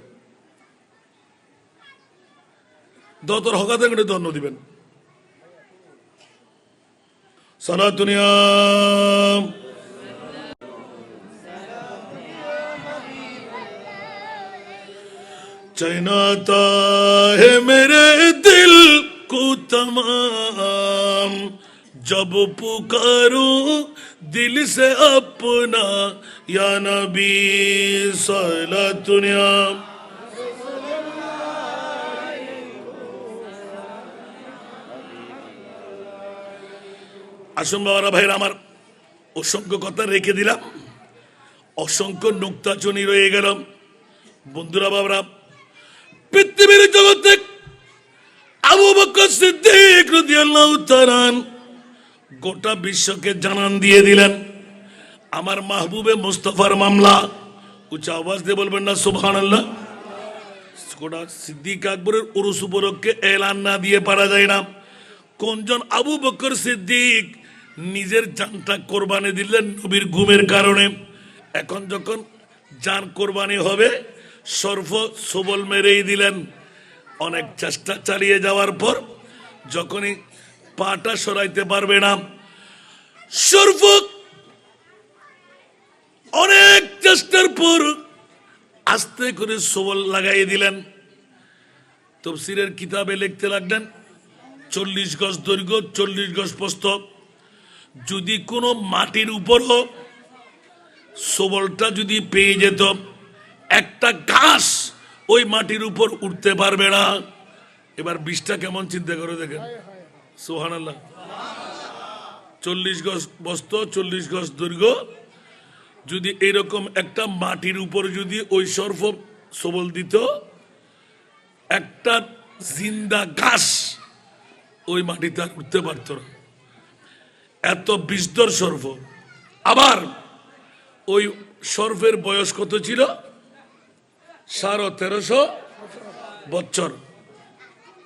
দতর হকাতে করে দন্ন দিবেন সারা দুনিয়া चाहता है मेरे दिल को तमाम जब पुकारूं दिल से अपना या नबी साला दुनिया আসুন বাবারা ভাইরা আমার অসংখ্য কথা রেখে দিলাম অসংখ্য নুক্তাচনি রয়ে গেলাম বন্ধুরা বাবারা পৃথিবীর জগতে আবু বকর সিদ্দিক রাদিয়াল্লাহু তাআলা গোটা বিশ্বকে জানান দিয়ে দিলেন আমার মাহবুবে মুস্তাফার মামলা উচ্চ আওয়াজ দিয়ে বলবেন না সুবহানাল্লাহ গোটা সিদ্দিক আকবরের উরুস উপলক্ষে এলান না দিয়ে পারা যায় না কোনজন আবু বকর সিদ্দিক নিজের জানটা কোরবানি দিলেন নবীর ঘুমের কারণে এখন যখন জান কোরবানি হবে সর্ব সবল মেরেই দিলেন অনেক চেষ্টা চালিয়ে যাওয়ার পর যখনই পাটা সরাইতে পারবে না সর্ব অনেক চেষ্টার পর আস্তে করে সবল লাগাই দিলেন তাফসীরের কিতাবে লিখতে লাগলেন 40 গজ দৈর্ঘ্য 40 গজ প্রস্থ যদি কোনো মাটির উপর সবলটা যদি পেয়ে যেত একটা ঘাস ওই মাটির উপর উঠতে পারবে না এবার বিষটা কেমন চিন্তা করে দেখেন সুবহানাল্লাহ 40 গজ বস্ত 40 গজ দৈর্ঘ্য যদি এরকম একটা মাটির উপর যদি ওই সর্প সবল দিত একটা জিন্দা ঘাস ওই মাটিতে আর উঠতে পারত না এত বিষধর সর্প আবার ওই সর্পের বয়স কত ছিল 1350 বছর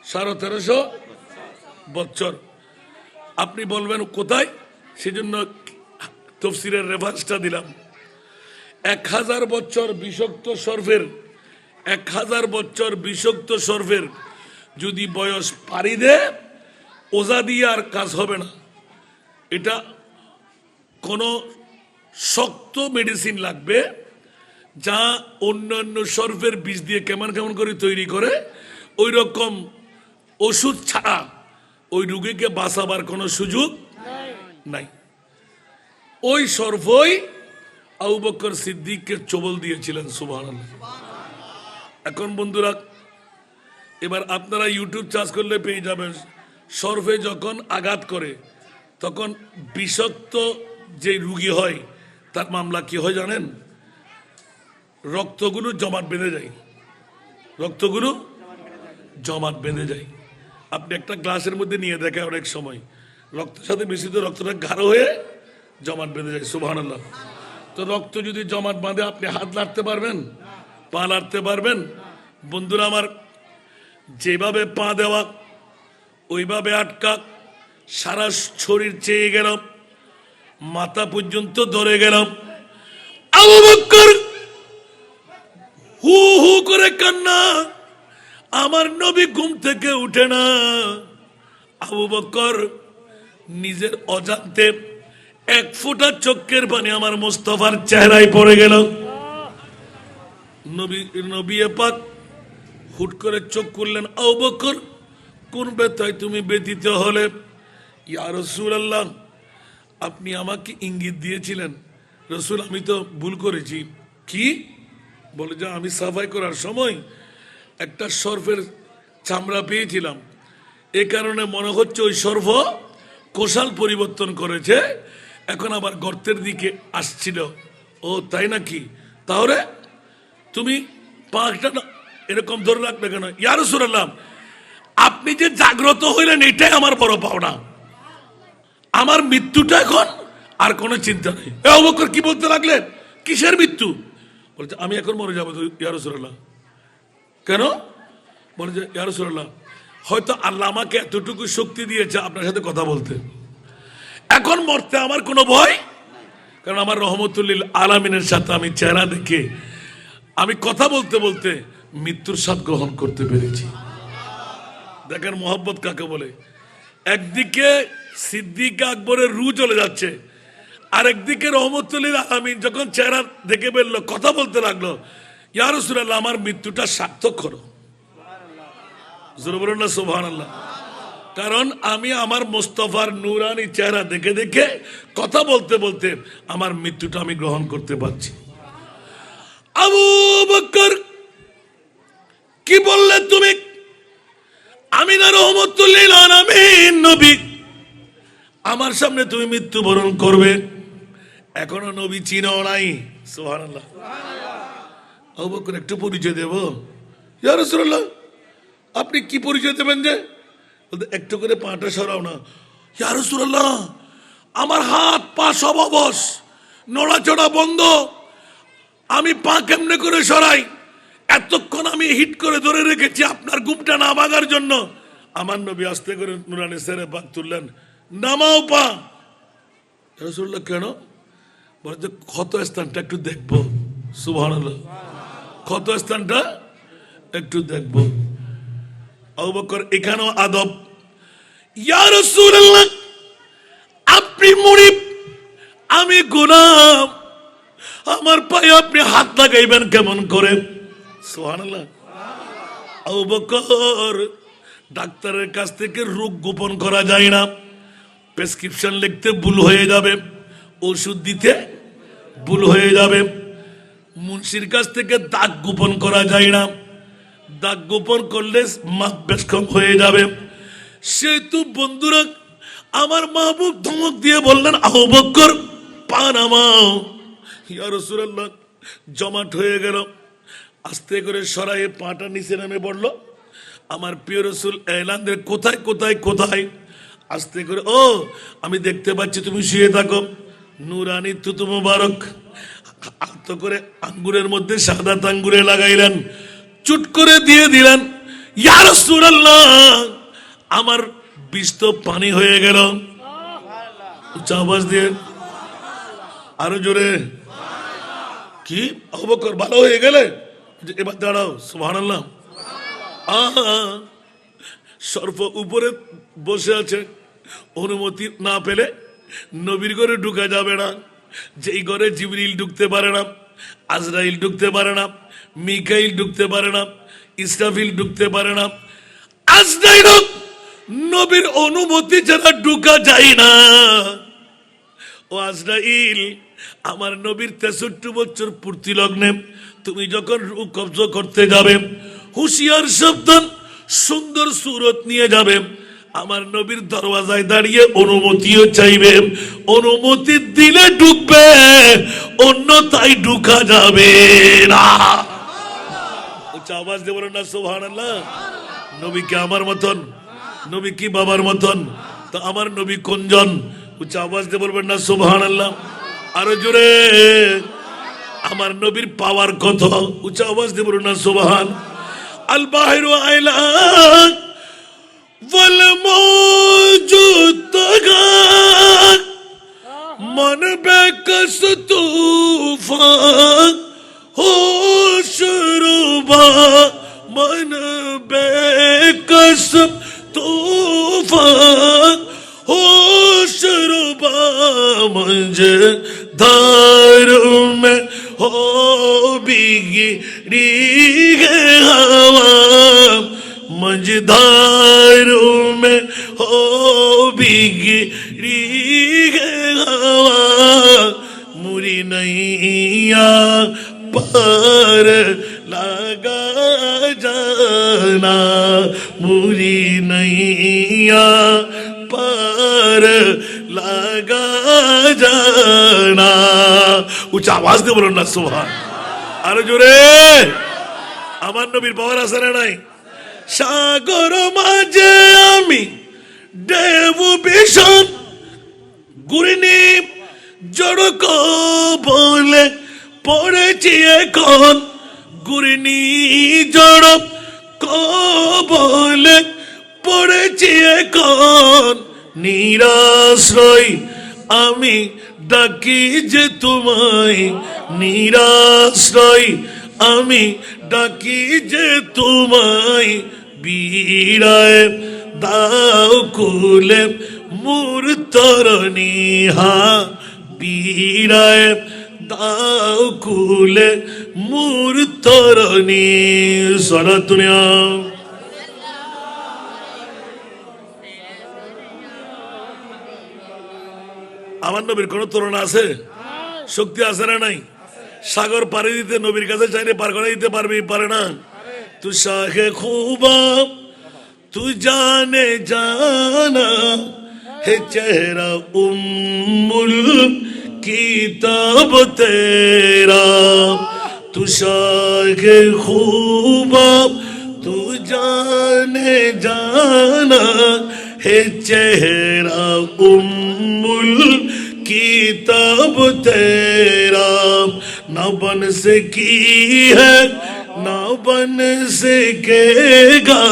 1350 বছর আপনি বলবেন কোথায় সেজন্য তাফসীরের রেফারেন্সটা দিলাম 1000 বছর বিষাক্ত সর্পের 1000 বছর বিষাক্ত সর্পের যদি বয়স পাড়ি দেয় ওজা দিয়ে আর কাজ হবে না এটা কোনো শক্ত মেডিসিন লাগবে যা অন্যান্য সর্পের বীজ দিয়ে কেমন কেমন করে তৈরি করে ওই রকম ওষুধ ছাড়া ওই রোগীকে বাঁচাবার কোনো সুযোগ নাই ওই সর্পই আবু বকর সিদ্দিককে চবল দিয়েছিলেন সুবহানাল্লাহ এখন বন্ধুরা এবার আপনারা ইউটিউব চার্জ করলে পেয়ে যাবেন সর্পে যখন আঘাত করে তখন বিষাক্ত যে রোগী হয় তার মামলা কি হয় জানেন রক্তগুলো জমাট বেঁধে যায় রক্তগুলো জমাট বেঁধে যায় আপনি একটা গ্লাসের মধ্যে নিয়ে দেখেন অনেক সময় রক্তের সাথে মিশ্রিত রক্তটা গাঢ় হয়ে জমাট বেঁধে যায় সুবহানাল্লাহ তো রক্ত যদি জমাট বাঁধে আপনি হাত লাড়তে পারবেন পা লাড়তে পারবেন বন্ধুরা আমার যেভাবে পা দেওয়া ওইভাবে আটকা সারা শরীর চেয়ে গেল মাথা পর্যন্ত ধরে গেল আবু বকর হু হু করে কান্না আমার নবী ঘুম থেকে উঠে না আবু বকর নিজের অজান্তে এক ফোঁটা চোখের পানি আমার মুস্তাফার চেহারায় পড়ে গেল নবী পাক হুট করে চোখ খুললেন আবু বকর কোন ব্যথায় তুমি ব্যথিত হলে ইয়া রাসূলুল্লাহ আপনি আমাকে ইঙ্গিত দিয়েছিলেন রসুল আমি তো ভুল করেছি কি বলে যে আমি সাফাই করার সময় একটা সর্পের চামড়া পেয়েছিলাম এ কারণে মনে হচ্ছে ওই সর্প কোষাল পরিবর্তন করেছে এখন আবার গর্তের দিকে আসছিল ও তাই নাকি তাহলে তুমি পাঁচটা এরকম ধরে রাখলে কেন ইয়া রাসূলুল্লাহ আপনি যে জাগ্রত হইলেন এটাই আমার বড় পাওনা আমার মৃত্যুটা এখন আর কোনো চিন্তা নেই। আবু বকর কি বলতে লাগলেন, কিসের মৃত্যু? বলছে আমি এখন মরে যাবো ইয়া রাসূলুল্লাহ। কেন? বলছে ইয়া রাসূলুল্লাহ, হয়তো আল্লাহ আমাকে এতটুকু শক্তি দিয়েছে আপনার সাথে কথা বলতে, এখন মরতে আমার কোনো ভয়, কারণ আমার রহমতুল্লিল আলামিনের সাথে আমি চেহারা দেখে আমি কথা বলতে বলতে মৃত্যুর স্বাদ গ্রহণ করতে পেরেছি। দেখেন মোহাব্বত কাকে বলে। একদিকে সিদ্দিক আকবরের রু চলে যাচ্ছে, আর একদিকে রহমতুল্লিল আলামিন যখন চেহারা দেখে বললো, কথা বলতে লাগলো, ইয়া রাসূলুল্লাহ আমার মৃত্যুটা সার্থক করো। জোরে বলুন না সুবহানাল্লাহ। কারণ আমি আমার মুস্তাফার নূরানি চেহারা দেখে দেখে কথা বলতে বলতে আমার মৃত্যুটা আমি গ্রহণ করতে পারছি। আবু বকর কি বললে তুমি? আমি না রহমতুল্লিল আলামিন নবী, আমার সামনে তুমি মৃত্যুবরণ করবে, এখনো নবী চিনো নাই। সুবহানাল্লাহ। আবু বকর একটু পরিচয় দেব। ইয়া রাসূলুল্লাহ আপনি কি পরিচয় দেবেন? যে একটু করে পাটা সরাও না। ইয়া রাসূলুল্লাহ আমার হাত পা সব অবশ, নড়াচড়া বন্ধ, আমি পা কেমনে করে সরাই? এতক্ষণ আমি হিট করে ধরে রেখেছি আপনার ঘুমটা না ভাঙার জন্য। আমার নবী আস্তে করে নুরানি সেরে পাক তুললেন, নামাও পা। রাসূলুল্লাহ কেন? বলে যে ক্ষত স্থানটা একটু দেখবো। সুবহানাল্লাহ, ক্ষত স্থানটা একটু দেখবো। আবু বকর এখানেও আদব। ইয়া রাসূলুল্লাহ আপনি মুরিদ, আমি গোলাম, আমার পায়ে আপনি হাত লাগাইবেন কেমন করে? সুবহানাল্লাহ। আবু বকর ডাক্তারের কাছ থেকে রোগ গোপন করা যায় না, প্রেসক্রিপশন লিখতে ভুল হয়ে যাবে, ওষুধ দিতে ভুল হয়ে যাবে। মুন্সির কাছ থেকে দাগ গোপন করা যায় না, দাগ গোপন করলে মাপ বেশকম হয়ে যাবে। সেহেতু বন্ধুরা আমার মাহবুব ধমক দিয়ে বললেন, আবু বকর পা নামাও। ইয়া রাসূলুল্লাহ জমাট হয়ে গেল, আস্তে করে সরাইয়ে পাটা নিচে নেমে পড়লো। আমার প্রিয় রাসূল এলান দিয়ে কোথায় কোথায় কোথায়, আস্তে করে ও আমি দেখতে পাচ্ছি তুমি শুয়ে থাকো। নুরানি তুতু মুবারক আস্ত করে আঙ্গুরের মধ্যে সাদা আঙ্গুরে লাগাইলেন, চুট করে দিয়ে দিলেন। ইয়া রাসূলুল্লাহ আমার বিষ তো পানি হয়ে গেল। উচ্চ আওয়াজ দিয়ে আরো জোরে, কি আবু বকর ভালো হয়ে গেলে? এবার দাঁড়াও। সুবহানাল্লাহ। সর্প উপরে বসে আছে, অনুমতি না পেলে নবীর ঘরে ঢুকা যাবে না। যেই ঘরে জিবরিল ঢুকতে পারে না, আজরাইল ঢুকতে পারে না, মিকাইল ঢুকতে পারে না, ইসরাফিল ঢুকতে পারে না, আজরাইল নবীর অনুমতি ছাড়া ঢুকা যায় না। ও আজরাইল আমার নবীর 63 বছর পূর্তি লগ্নে তুমি যখন রূহ কবজ করতে যাবে, হুঁশিয়ার সাবধান, সুন্দর সুরত নিয়ে যাবে, আমার নবীর দরওয়াজায় দাঁড়িয়ে অনুমতিও চাইবে, অনুমতি দিলে ঢুকবে, অন্যথায় ঢুকা যাবে না। আওয়াজ দেব না সুবহানাল্লাহ। নবী কি আমার মতন? নবী কি বাবার মতন? তো আমার নবী কোনজন? উচ্চ আওয়াজ দিয়ে বলবেন না সুবহানাল্লাহ। আরো জোরে, আমার নবীর পাওয়ার কত? উচ্চ আওয়াজ দিয়ে বলবেন না সুবহান। আল বাহিরু আইলা ওয়াল মওজুদ তাগা मन बेकस तूफान होश रुबा मन बेकस तूफान होश रुबा मुझे धार में हो बिगड़ी है हवा मझधार में हो बिगड़ी है हवा मुरी नैया पार लगा जाना मुरी नैया पार लगा जाना। उच्च आवाज दे बोलो ना सुभान। আরো জোরে। আমার নবীর পাওয়ার আছে না নাই? সাগর মাঝে আমি দেব ভীষণ গুরিনি জড় বলে পড়েছি এখন, গুরিনি জড় বলে পড়েছি এখন, নিরাশ্রয় আমি ডাকি যে তোমায়, নিরাশ্রয় আমি ডাকি যে তোমায়, বিড়ায় দাও কুলে মোর তরণী, হা বিড়ায় দাও কুলে মোর তরণী। সারা দুনিয়া আমার নবীর কোন তুলনা আছে? শক্তি আছে না নাই? সাগর পাড়ি দিতে নবীর কাছে চাইলে পার করে দিতে পারবি? পারে না। তু শাহে খুবা তু জানে জানা হে চেহারা উম্মুল কিতাব তেরা, তু শাহে খুবা তু জানে জানা হে চেহারা উম্মুল किताब तेरा, न बन सकी है न बन सकेगा,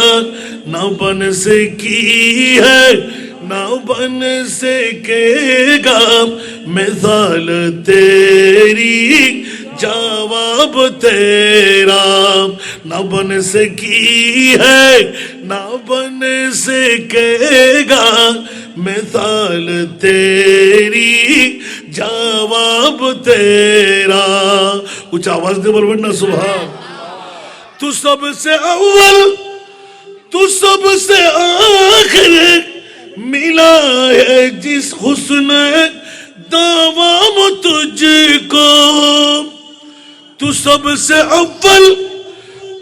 न बन सकी है न बन सकेगा, मिसाल तेरी जवाब तेरा, न बन सकी है न बन सकेगा, मिसाल तेरी जवाब तेरा। कुछ आवाज दे बोल ना सुभान। तू सबसे अव्वल तू सबसे आखिर मिला है जिस हुस्न दावाम तुझको, तू सबसे अव्वल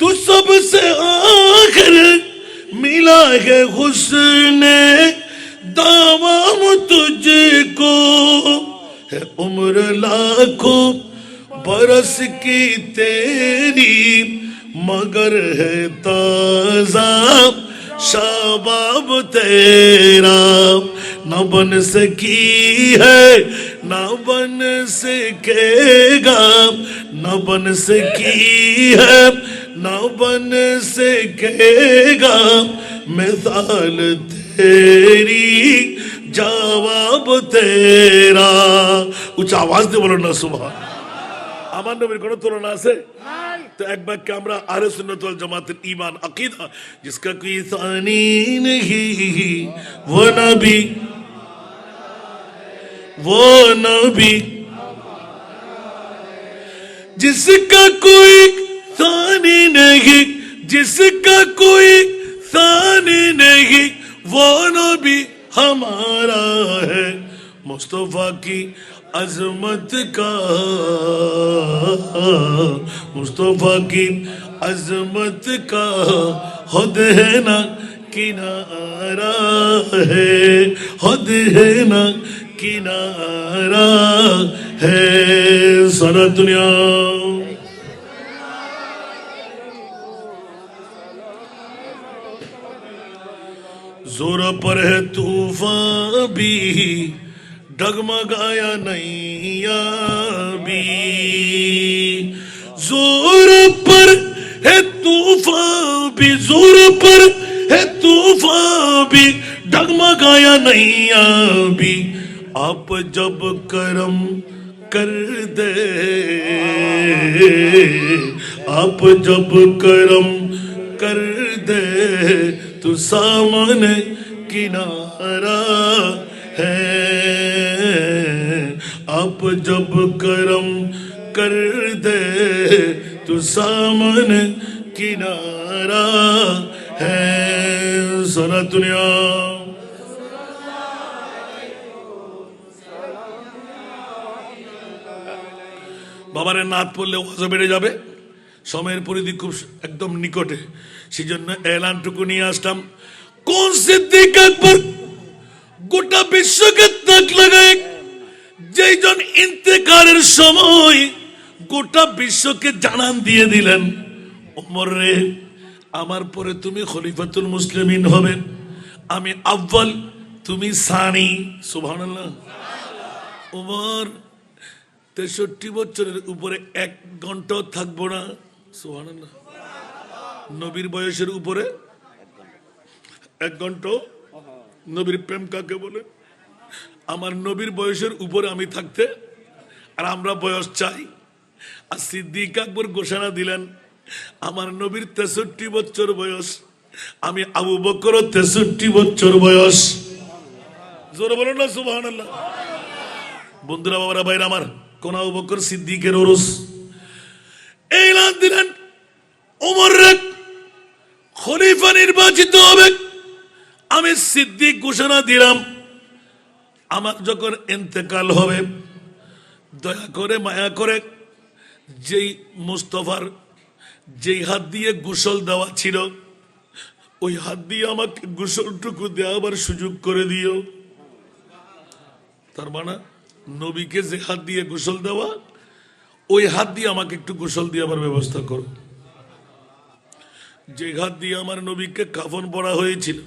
तू सबसे आखिर मिला है हुस्न दावाम तुझको, है उम्र लाखों बरस की तेरी, मगर है ताजा शबाब तेरा, न बन सकी है न बन सकेगा, न बन सकी है न बन सकेगा, मिसाल तेरी जवाब तेरा। उच्च आवाज दे बोलो ना सुभान। আমার নবীর কোন তুলনা আছে? তো এক বাক্যে আমরা আহলে সুন্নাত ওয়াল জামাতের ঈমান আকীদা, जिसका कोई सानी नहीं वो नबी जिसका कोई सानी नहीं, जिसका कोई सानी नहीं, वो नबी हमारा है, मुस्तफा की अजमत का, मुस्तफा की अजमत का खुद है ना किनारा है, खुद है ना किनारा है। सारा दुनिया जोर पर है तूफान भी, डगमगाया नैया भी, जोर पर है तूफान भी, जोर पर है तूफान भी, डगमगाया नैया भी, आप जब करम कर दे, आप जब करम कर दे तो सामने किनारा है, आप जब करम कर दे तो सामने किनारा है। सारा दुनिया বাবারে নাত পড়লে ওয়াজ বেড়ে যাবে, সময়ের পরিধি খুব একদম নিকটে, সেজন্য এলানটুকু নিয়ে আসলাম। কোন সিদ্দিক আকবর গোটা বিশ্বকে তাক লাগায়, যেজন ইন্তেকালের সময় গোটা বিশ্বকে জানান দিয়ে দিলেন, ওমর রে আমার পরে তুমি খলিফাতুল মুসলিমিন হবে, আমি আউয়াল তুমি সানি। সুবহানাল্লাহ। ওমর 63 বছরের উপরে 1 ঘন্টাও থাকবো না। সুবহানাল্লাহ। নবীর বয়সের উপরে 1 ঘন্টা। নবীর প্রেম কাকে বলে? আমার নবীর বয়সের উপরে আমি থাকতে, আর আমরা বয়স চাই। আর সিদ্দিক আকবর ঘোষণা দিলেন, আমার নবীর 63 বছর বয়স, আমি আবু বকর 63 বছর বয়স। জোরে বলেন না সুবহানাল্লাহ। বন্ধুরা, বাবারা, ভাইরা আমার, কোন আবু বকর সিদ্দিকের ওরস এলান দিলেন, ওমর খলিফা নির্বাচিত হবে। আমি সিদ্দিক ঘোষণা দিলাম, আমার যখন ইন্তেকাল হবে, দয়া করে মায়া করে যেই মুস্তফার যেই হাত দিয়ে গোসল দেওয়া ছিল, ওই হাত দিয়ে আমাকে গোসলটুকু দেওয়ার সুযোগ করে দিও। তার মানে নবীকে যে হাত দিয়ে গোসল দেওয়া, ওই হাত দিয়ে আমাকে একটু গোসল দেওয়ার ব্যবস্থা করো। যে হাত দিয়ে আমার নবীকে কাফন পরা হয়েছিল,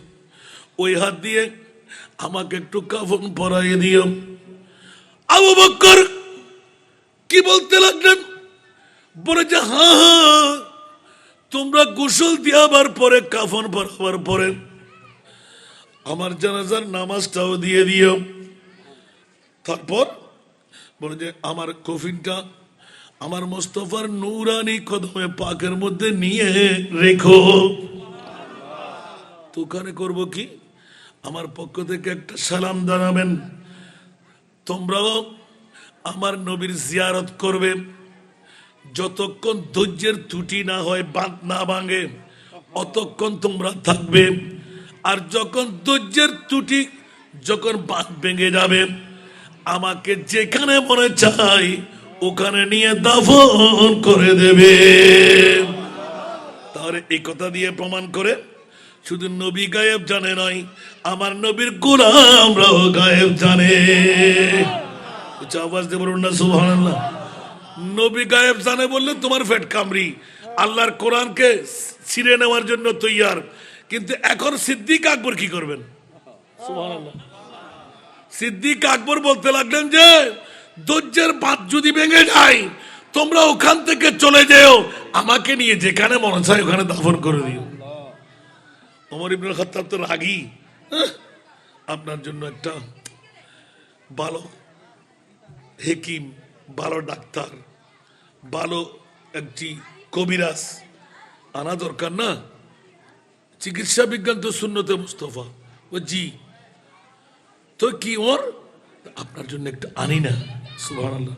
ওই হাত দিয়ে আমাকে একটু কাফন পরাইয়ে দিও। আবু বকর কি বলতে লাগলেন? বলে যে হ্যাঁ হ্যাঁ, তোমরা গোসল দেওয়ার পরে, কাফন পরাবার পরে আমার জানাজার নামাজটাও দিয়ে দিও। তারপর বলে যে আমার কফিনটা আমার মোস্তফার নূরানি কদমে পাকের মধ্যে নিয়ে রেখো। তো ওখানে করবো কি? আমার পক্ষ থেকে একটা সালাম জানাবেন, তোমরাও আমার নবীর জিয়ারত করবে। যতক্ষণ ধৈর্যের ত্রুটি না হয়, বাঁধ না ভাঙে, অতক্ষণ তোমরা থাকবে। আর যখন ধৈর্যের ত্রুটি, যখন বাঁধ ভেঙে যাবে, আমাকে যেখানে মনে চাই ওখানে নিয়ে দাফন করে দেবে। তাহলে এই কথা দিয়ে প্রমাণ করে শুধু নবী গায়েব জানে নয়, আমার নবীর গোলামরাও গায়েব জানে। আওয়াজ দিয়ে বলুন না সুবহানাল্লাহ। নবী গায়েব জানে বললে তোমার ফেট কামড়ি, আল্লাহর কোরআনকে ছিঁড়ে নেওয়ার জন্য তৈয়ার। কিন্তু এখন সিদ্দিক আকবর কি করবেন? সুবহানাল্লাহ। সিদ্দিক আকবর বলতে লাগলেন যে ধৈর্যের বাঁধ যদি ভেঙে যায়, তোমরা ওখান থেকে চলে যেও, আমাকে নিয়ে যেখানে মনে চায় ওখানে দাফন করে দিও। ওমর ইবনুল খাত্তাব তো রাগী। আপনার জন্য একটা ভালো হেকিম, ভালো ডাক্তার, ভালো একটি কবিরাজ আনা দরকার না? চিকিৎসা বিজ্ঞান তো সুন্নতে মুস্তফা। ও জি, তো কি ওর আপনার জন্য একটা আনি না? সুবহানাল্লাহ।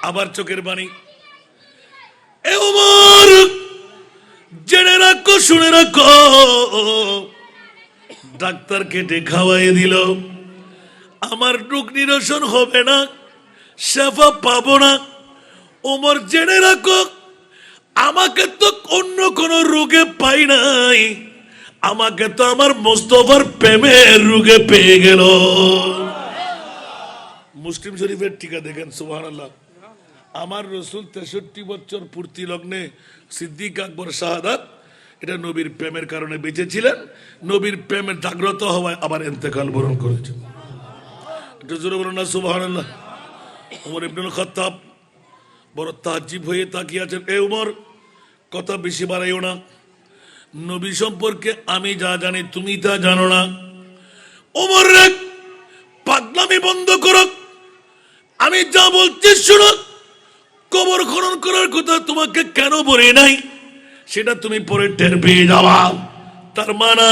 আবার চোখের বাণী, এ ওমর জেনে রাখো, শুনে রাখো, ডাক্তার কেটে খাওয়াই দিল, আমার রোগ নিরসন হবে না, শেফা পাবো না। ওমর জেনে রাখো, আমাকে তো অন্য কোন রোগে পাই নাই, আমাকে তো আমার মোস্তফার প্রেমের রোগে পেয়ে গেল। মুসলিম শরীফের টিকা দেখেন, সুবহানাল্লাহ। আমার রসুল 63 বছর পূর্তি লগ্নে সিদ্দিক আকবর শাহাদাত, এটা নবীর প্রেমের কারণে বেঁচেছিলেন। নবীর প্রেমের জাগ্রত হওয়ায় আবার ইন্তেকাল বরণ করেছেন। এটা জোরে বলুন না সুবহানাল্লাহ। ওমর ইবনুল খাত্তাব বড় তাজ্জিব হয়ে তাকিয়ে আছেন। এ ওমর, কথা বেশি বাড়াইও না, নবী সম্পর্কে আমি যা জানি তুমি তা জানো না। ওমর রে, পাগলামি বন্ধ করো, আমি যা বলছি শুনো। কবর খনন করার কথা তোমাকে কেন বলি নাই সেটা তুমি পরে টের পেয়ে যাওয়া। তার মানা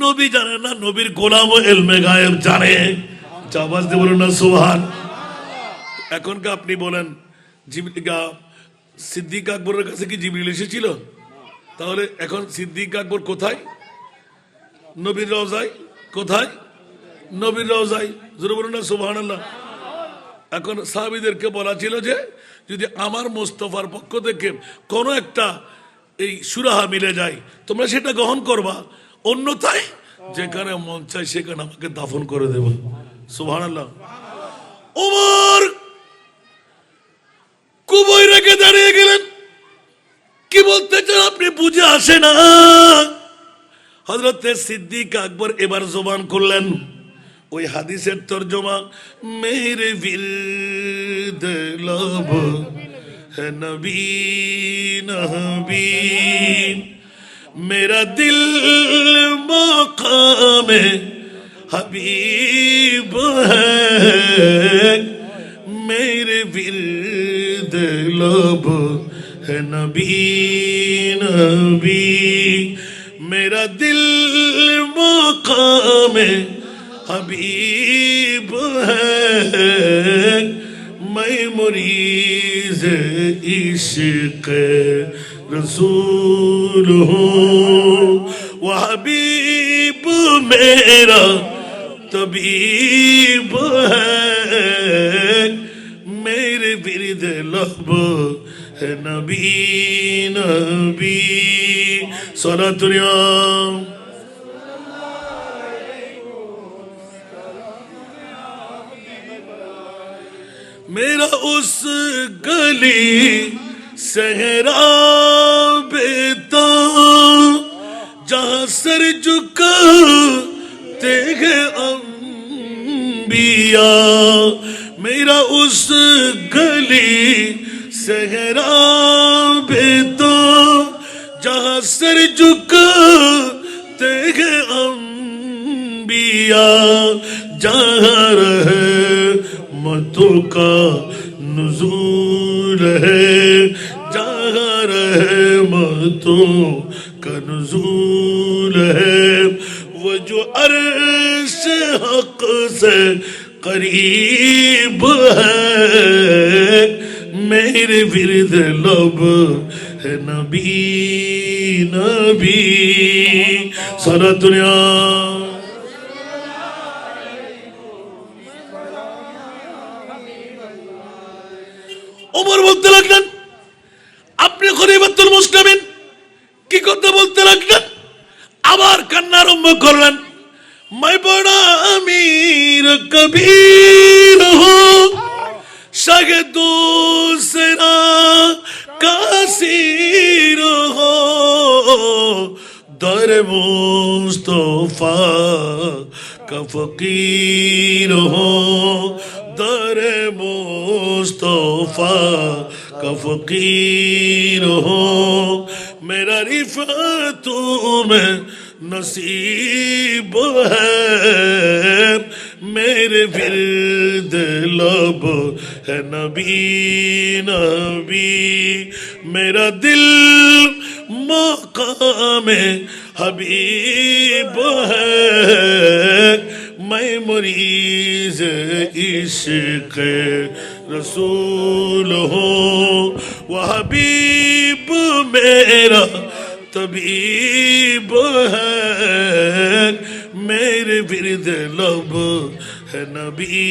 নবী জানে না, নবীর গোলাম ও ইলমে গায়েব জানে। আওয়াজ দিয়ে বলুন না সুবহান। এখনকার আপনি বলেন সিদ্দিক আকবরের কাছে কি জিবরিল এসেছিল? তাহলে এখন সিদ্দিক আকবর কোথায়? নবীর রওজায়। কোথায়? নবীর রওজায়। জোরে বলুন না সুবহানাল্লাহ। এখন সাহাবীদেরকে বলা ছিল যে যদি আমার মোস্তফার পক্ষ থেকে কোনো একটা এই সুরাহা মিলে যায় তোমরা সেটা গ্রহণ করবা, অন্যথায় যেখানে মন চায় সেখানে আমাকে দাফন করে দেব। সুবহানাল্লাহ। ওমর কুবই রেখে দাঁড়িয়ে গেলেন। কি বলতে চান আপনি বুঝে আসে না। হযরতে সিদ্দিক আকবর এবার জবান করলেন, ওই হাদিসের তর্জমা, মেরে বিরদ लब है नबी नबी, मेरा दिल मकाम हबीब है, मेरे विरद लब है नबी नबी, मेरा दिल मकाम हबीब है, मैं मुरीज़ इश्क़ रसूल हूँ, वो हबीब मेरा तबीब है, मेरे विरद लब है नबी नबी। सलातुल्लाह मेरा उस गली सहरा बेता जहाँ सर झुकाते हैं अंबिया, मेरा उस गली सहरा बेता जहाँ सर झुकाते हैं अंबिया, जहाँ रहे मतों का नुज़ूल है, जहाँ रहमतों का नुज़ूल है, वो जो अर्श हक से करीब है, मेरे विरद लब है नबी नबी। सारा दुनिया ওমর বলতে লাগলেন, আপনি খলিফাতুল মুসলিমিন, কি কথা বলতে লাগলেন? আবার কান্না আরম্ভ করলেন। मैं बड़ा अमीर कबीर हूँ, शाह दूसरा कासीर हो, दर मुस्तफा का फकीर हो, दर मुस्तफा का फकीर हो, मेरा रिफ़तों में नसीब है, मेरे विरद लब है नबी नबी, मेरा दिल मकाम हबीब है, मैं मुरीज़ इश्क़ रसूल हूँ, वह हबीब मेरा तबीब है, मेरे विरद लब है नबी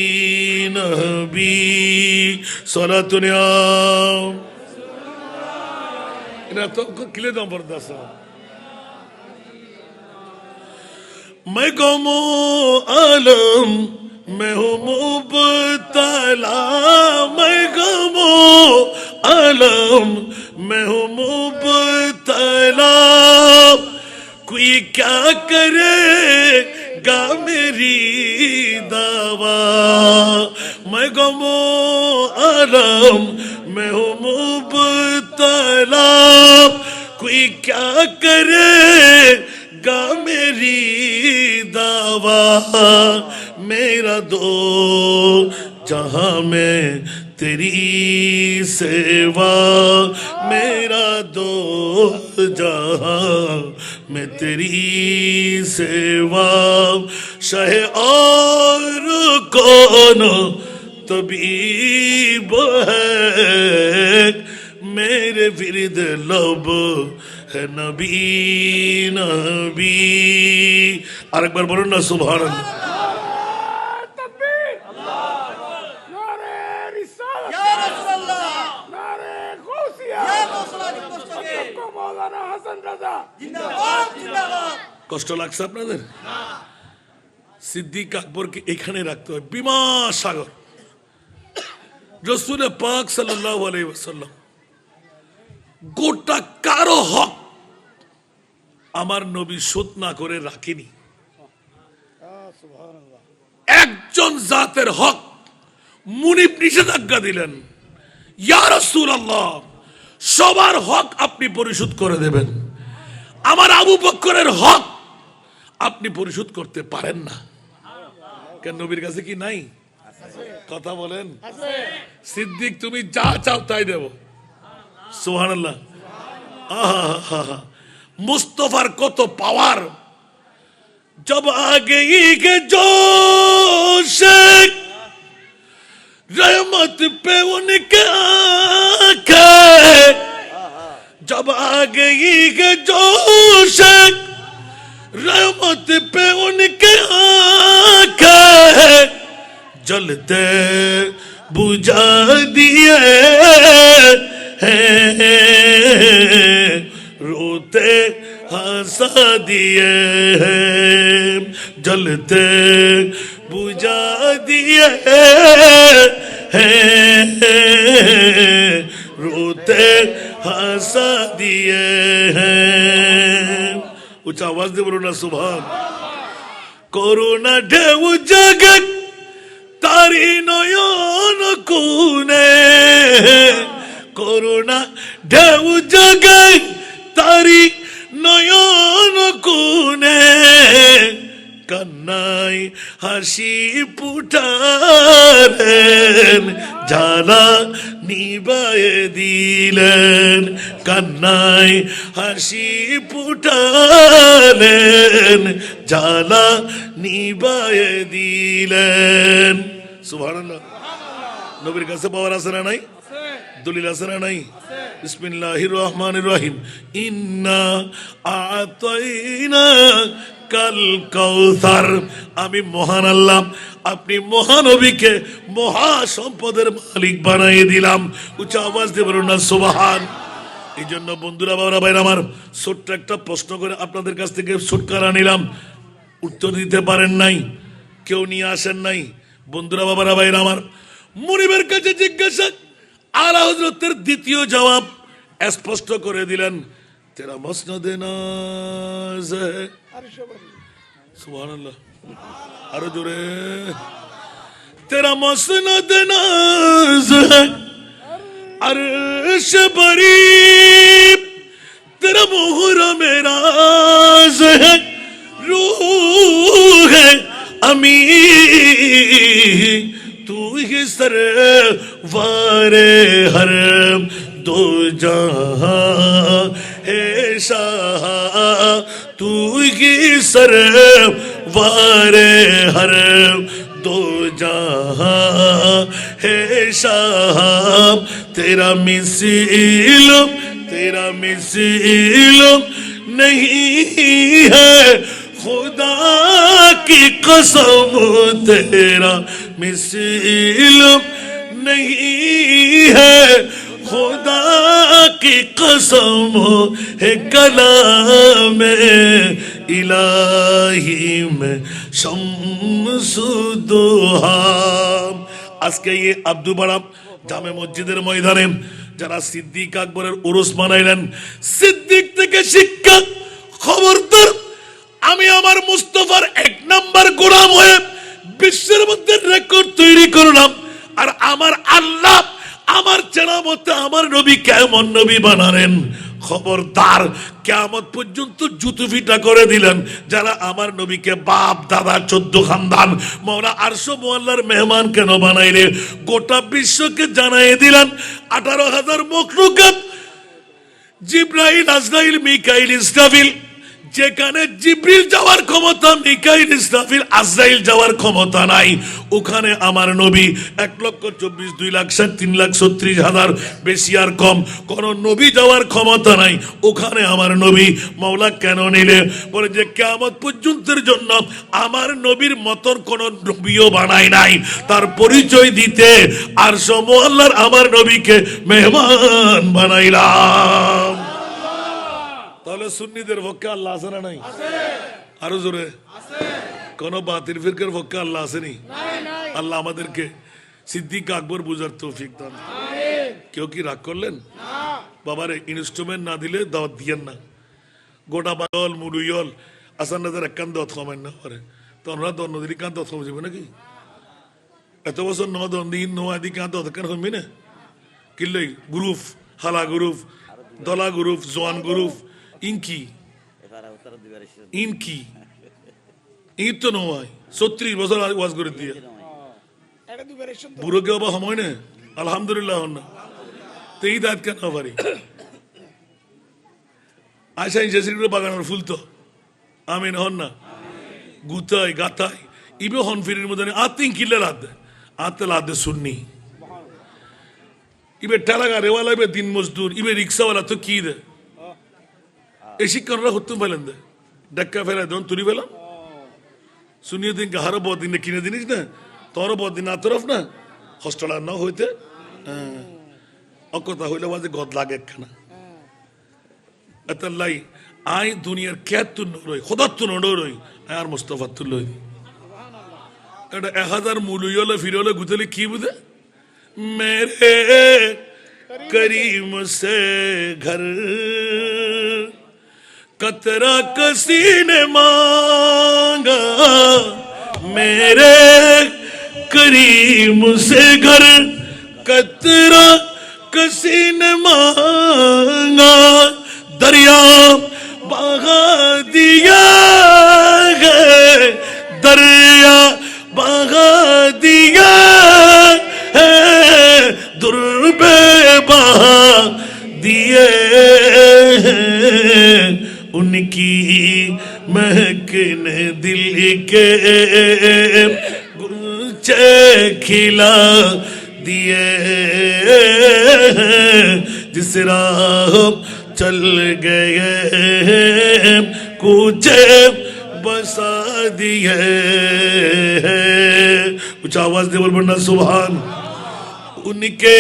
नबी। सलातुल्लाह इन्हें तो किले दो बर्दाश्त। मैं गमो आलम मैं हूँ मुबतला, मैं गमो आलम मैं हूँ मुबतला, कोई क्या करेगा मेरी दवा, मैं गमो आलम मैं हूँ मुबतला, कोई क्या करेगा मेरी दवा, मेरा दो जहां में तेरी सेवा, मेरा दो जहां में तेरी सेवा, शाह और कौन तबीब है, मेरे विरद लब है नबी नबी। আর একবার বলুন না সুবহানাল্লাহ। কষ্ট লাগছে আপনাদের? সিদ্দিক আকবরকে এখানে রাখতে হয়, বিমান সাগর। রাসূল পাক সাল্লাল্লাহু আলাইহি ওয়াসাল্লাম গোটা কারো হক আমার নবী শোধ না করে রাখেনি। একজন জাতের হক মুনিব নিষেধাজ্ঞা দিলেন, ইয়া রাসূলুল্লাহ, সবার হক আপনি পরিশোধ করে দেবেন, আমার আবু বকরের হক আপনি পরিশোধ করতে পারেন না। কেন নবীর কাছে কি নাই? কথা বলেন। সিদ্দিক তুমি যা চাও তাই দেব। সুবহানাল্লাহ। মুস্তফার কত পাওয়ার। जब आ गई के जोश रहमत पे उनके आंखें, जब आ गई के जोश रहमत पे उनके आंखें, जलते बुझा दिए हैं, रोते हंसा दिए हैं, जलते बुझा दिए हैं, रोते हंसा दिए हैं। उच्च आवाज दे बोलो ना सुभान। कोरोना ढेउ जगत तारी नयन कोने, कोरोना ढेउ जगत तारी নয়ন কোণে, কান্নায় হাসি ফুটালেন, জ্বালা নিবায়ে দিলেন, কান্নায় হাসি ফুটালেন, জ্বালা নিবায়ে দিলেন। সুবহানাল্লাহ। নবীর কাছে পাওয়ার আছে না নাই? দলিল আছে না নাই? বিসমিল্লাহির রহমানির রহিম। ইন্না আতাইনা কাল কাউসার। আমি মহান আল্লাহ, আপনি মহানবীকে মহা সম্পদের মালিক বানিয়ে দিলাম। উচ্চ আওয়াজ দিয়ে বলুন না সুবহান। এই জন্য বন্ধুরা, বাবারা, ভাইরা আমার, ছোট্ট একটা প্রশ্ন করে আপনাদের কাছ থেকে ছুটকারা নিলাম, উত্তর দিতে পারেন নাই, কেউ নিয়ে আসেন নাই। বন্ধুরা, বাবারা, ভাইরা আমার, মুনিবের কাছে জিজ্ঞাসা, আলা হযরতের দ্বিতীয় জবাব স্পষ্ট করে দিলেন, তেরা মসনদে নাজ হ্যায়। সুবহানাল্লাহ, আরো জোরে। তেরা মসনদে নাজ হ্যায়, अर्श बरी तेरा मुहर्रम राज है, रूह है अमी तू ही सरवारे हर दो जहां है शाह, तू ही सरवारे हर दो जहां है शाह, तेरा मिसिल नहीं है खुदा की कसम, तेरा मिसिल नहीं है खुदा की कसम है, कलाम इलाही में शम्सुद्दोहा। আজকে এই আব্দু বাড়া জামে মসজিদের ময়দানে যারা সিদ্দিক আকবরের উরুস মানাইলেন, সিদ্দিক থেকে শিক্ষা, খবরদার আমি আমার মুস্তাফার এক নাম্বার গোলাম হয়ে বিশ্বের মধ্যে রেকর্ড তৈরি করলাম। আর আমার আল্লাহ আমার চেনা মতে আমার নবী কেমন নবী বানালেন, খবরদার কিয়ামত পর্যন্ত জুতো ফিটা করে দিলেন যারা আমার নবীকে বাপ দাদা 14 খানদান মওলা আরশ মুআল্লার মেহমান কেন বানাইলে, গোটা বিশ্বকে জানাই দিলেন 18,000 মখলুকাত, জিবরাইল, আজরাইল, মিকাইল, ইসরাফিল, যেখানে জিবরিল যাওয়ার ক্ষমতা, মিকাইল, ইসরাফিল, আজরাইল যাওয়ার ক্ষমতা নাই, ওখানে আমার নবী 1,24,00,000, 2,60,000, 3,36,000, বেশি আর কম কোন নবী যাওয়ার ক্ষমতা নাই, ওখানে আমার নবী মাওলা কেন নিলে? বলে যে কিয়ামত পর্যন্তের জন্য আমার নবীর মতন কোন নবীও বানায় নাই, তার পরিচয় দিতে আরশ মুআল্লার আমার নবীকে মেহমান বানাইলাম। তাহলে সুন্নিদের পক্ষে আল্লাহ আছে না নাই? আরো জোরে। কোন বাতিল ফিরকার পক্ষে আল্লাহ আসেনি? আল্লাহ আমাদেরকে সিদ্দিক আকবর বুঝার তৌফিক দান। কেউ কি রাগ করলেন? বাবারে ইনস্ট্রুমেন্ট না দিলে দাওয়াত দিয়েন না। গোটা বাগল মুরুইল আসান নাজার একখান দাওয়াত কমেন না পারে, তোমরা দন নদীর কান্ত বুঝবে নাকি এত বছর ন দন দিন নদী কান্ত কেন শুনবি না কিনলই গ্রুপ হালা গ্রুপ দলা গ্রুপ জোয়ান গ্রুপ ইনকি ইনকি ইট তো নয় 36 বছর ওয়াজ করে দিয়ে বুড়ো কেউ বা সময় না আলহামদুলিল্লাহ না তো এই দাঁত কেন পারি আশা জেসির বাগানের ফুল তো আমিন হন না গুতাই গাতাই ইবে হন ফিরির মধ্যে আতিং কিলে লাদ আতে লাদে শুননি ইবে টেলাগা রেওয়ালা ইবে দিন মজদুর ইবে রিক্সাওয়ালা তো কি দে এই শিক্ষণরা হত্যু ফেলেন দে ডাক্কা ফেলে দেন তুলি ফেলাম শুনিয়ে দিন কাহারো বদিন কিনে দিনিস না তোর বদিন না তরফ না হস্টেল আর না হইতে অকথা হইলে বাজে গদ লাগে একখানা এতাল্লাই আই দুনিয়ার ক্যাতুন নরই খোদাতুন নরই আর মুস্তাফাতুল লই এটা 1000 মুলুইলে ফিরলে গুতলে কি বুঝে মেরে করিম সে ঘর कतरा किसी ने मांगा मेरे करीम से घर कतरा किसी ने मांगा दरिया बहा दिया है दरिया बहा दिया है दुर्बे बहा दिए उनकी महकने दिल के गुलचे खिला दिए जिस राह चल गए कुछे बसा दिए कुछ आवाज दे बोल बन्ना सुभान उनके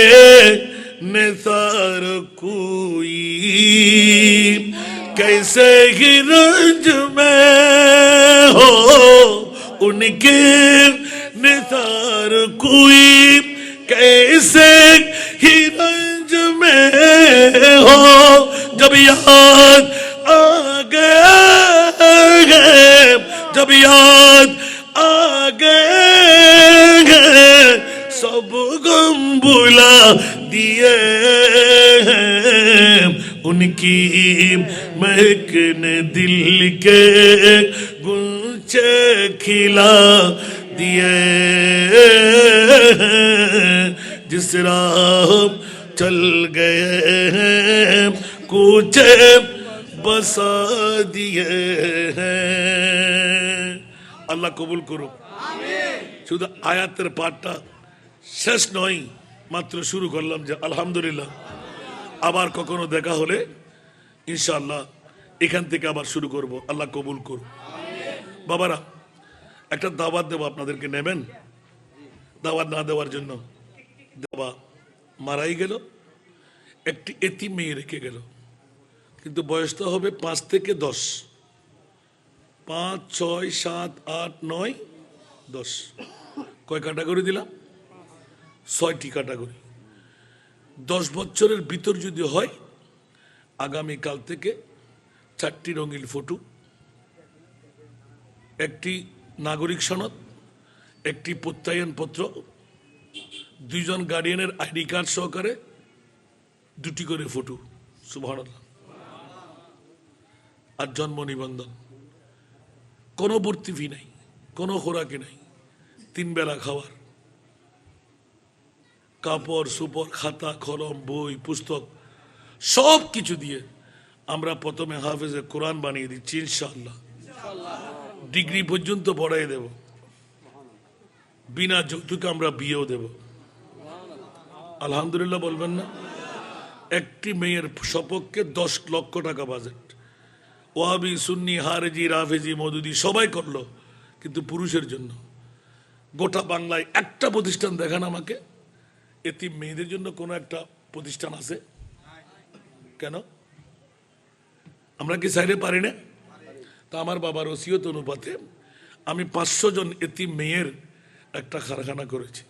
निसार कोई कैसे ही रंज में हो उनके निसार कोई कैसे ही रंज में हो जब याद आ गए जब याद आ गए सब गम बुला दिए उनकी महकने दिल के गुलचे खिला दिए जिस राह चल गए कुछे बसा दिए अल्लाह कबूल करो শুধু আয়াতের পাঠটা শেষ নয় মাত্র শুরু করলাম যে আলহামদুলিল্লাহ আবার কখনো দেখা হলে ইনশাআল্লাহ এখান থেকে আবার শুরু করব আল্লাহ কবুল করুন বাবারা একটা দাওয়াত দেব আপনাদেরকে নেবেন দাওয়াত না দেওয়ার জন্য বাবা মারাই গেল একটি এতিম মেয়ে রেখে গেল কিন্তু বয়সটা হবে 5 থেকে 10 5 6 7 8 9 10 কয় ক্যাটাগরি দিলাম 6টি ক্যাটাগরি 10 বছরের ভিতর যদি হয় আগামী কাল থেকে 4টি রঙিন ফটো একটি নাগরিক সনদ একটি প্রত্যয়ন পত্র 2 জন গার্ডিয়ানের আইডি কার্ড সহকারে 2টি করে ফটো সুবহানাল্লাহ আর জন্ম নিবন্ধন কোনো ভর্তি ফি নাই কোনো খোরাকি নাই 3 বেলা খাওয়ার কাপড় সুপড় খাতা কলম বই পুস্তক সব কিছু দিয়ে আমরা প্রথমে হাফেজে কোরআন বানিয়ে দিচ্ছি ইনশাআল্লাহ ডিগ্রি পর্যন্ত পড়াই দেব বিনা যৌতুকে আমরা বিয়েও দেব আলহামদুলিল্লাহ বলবেন না একটি মেয়ের সপক্ষে 10 লক্ষ টাকা বাজেট ওয়াহাবি সুন্নি হারেজি রাফেজি মওদুদি সবাই করলো কিন্তু পুরুষের জন্য গোটা বাংলায় একটা প্রতিষ্ঠান দেখান আমাকে এতিম মেয়েদের জন্য কোনো একটা প্রতিষ্ঠান আছে কেন আমরা কি চাইলে পারি না তা আমার বাবার ওসিয়ত অনুপাতে আমি 500 জন এতিম মেয়ের একটা কারখানা করেছি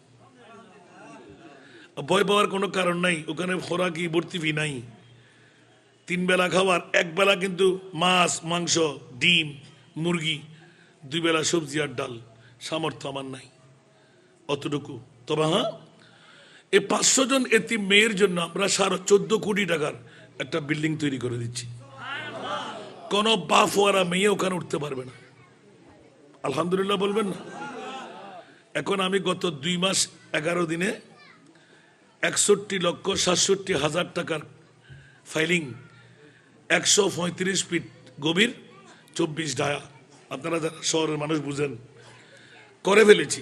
ভয় পাওয়ার কোনো কারণ নাই ওখানে খোরাকি ভর্তি ফি নাই 3 বেলা খাওয়ার 1 বেলা কিন্তু মাছ মাংস ডিম মুরগি 2 বেলা সবজি আর ডাল, সামর্থ্য আমার নাই অতটুকু। তবে হ্যাঁ, এই 500 জন এতিম মেয়ের জন্য আমরা 14.5 কোটি টাকার একটা বিল্ডিং তৈরি করে দিচ্ছি। কোন বাফওয়ারা মেয়ে ওখানে উঠতে পারবে না। আলহামদুলিল্লাহ বলবেন না? এখন আমি গত 2 মাস 11 দিনে 61,67,000 টাকার ফাইলিং, 135 ফিট গভীর, 24 ডায়া, আপনারা যারা শহরের মানুষ বুঝেন, করে ফেলেছি।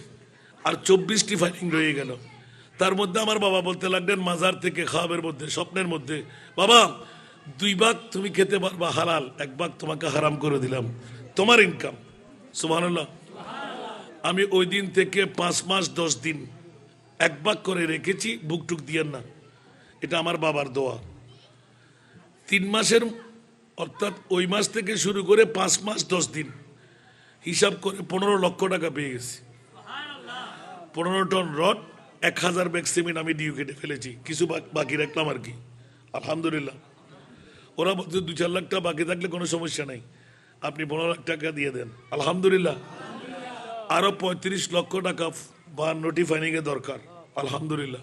আর 24টি ফাইলিং রয়ে গেল। তার মধ্যে আমার বাবা বলতে লাগলেন মাজার থেকে খাওয়াবের মধ্যে, স্বপ্নের মধ্যে, বাবা 2 ভাগ তুমি খেতে পারবা হালাল, 1 ভাগ তোমাকে হারাম করে দিলাম, তোমার ইনকাম। সুবহানাল্লাহ। আমি ওই দিন থেকে 5 মাস 10 দিন 1 ভাগ করে রেখেছি, বুকটুক দিয়েন না, এটা আমার বাবার দোয়া। 3 মাসের, অর্থাৎ ওই মাস থেকে শুরু করে 5 মাস 10 দিন হিসাব করে 15 লক্ষ টাকা পেয়ে গেছি। 15 টন রড, 1000 ব্যাগ সিমেন্ট আমি ডিউ কেটে ফেলেছি, কিছু বাকি রাখলাম আর কি। আলহামদুলিল্লাহ। ওরা বলছে 2-4 লাখ টাকা বাকি থাকলে কোনো সমস্যা নাই, আপনি 15 লাখ টাকা দিয়ে দেন। আলহামদুলিল্লাহ। আরো 35 লক্ষ টাকা বা নোটিফাইনিং এর দরকার। আলহামদুলিল্লাহ।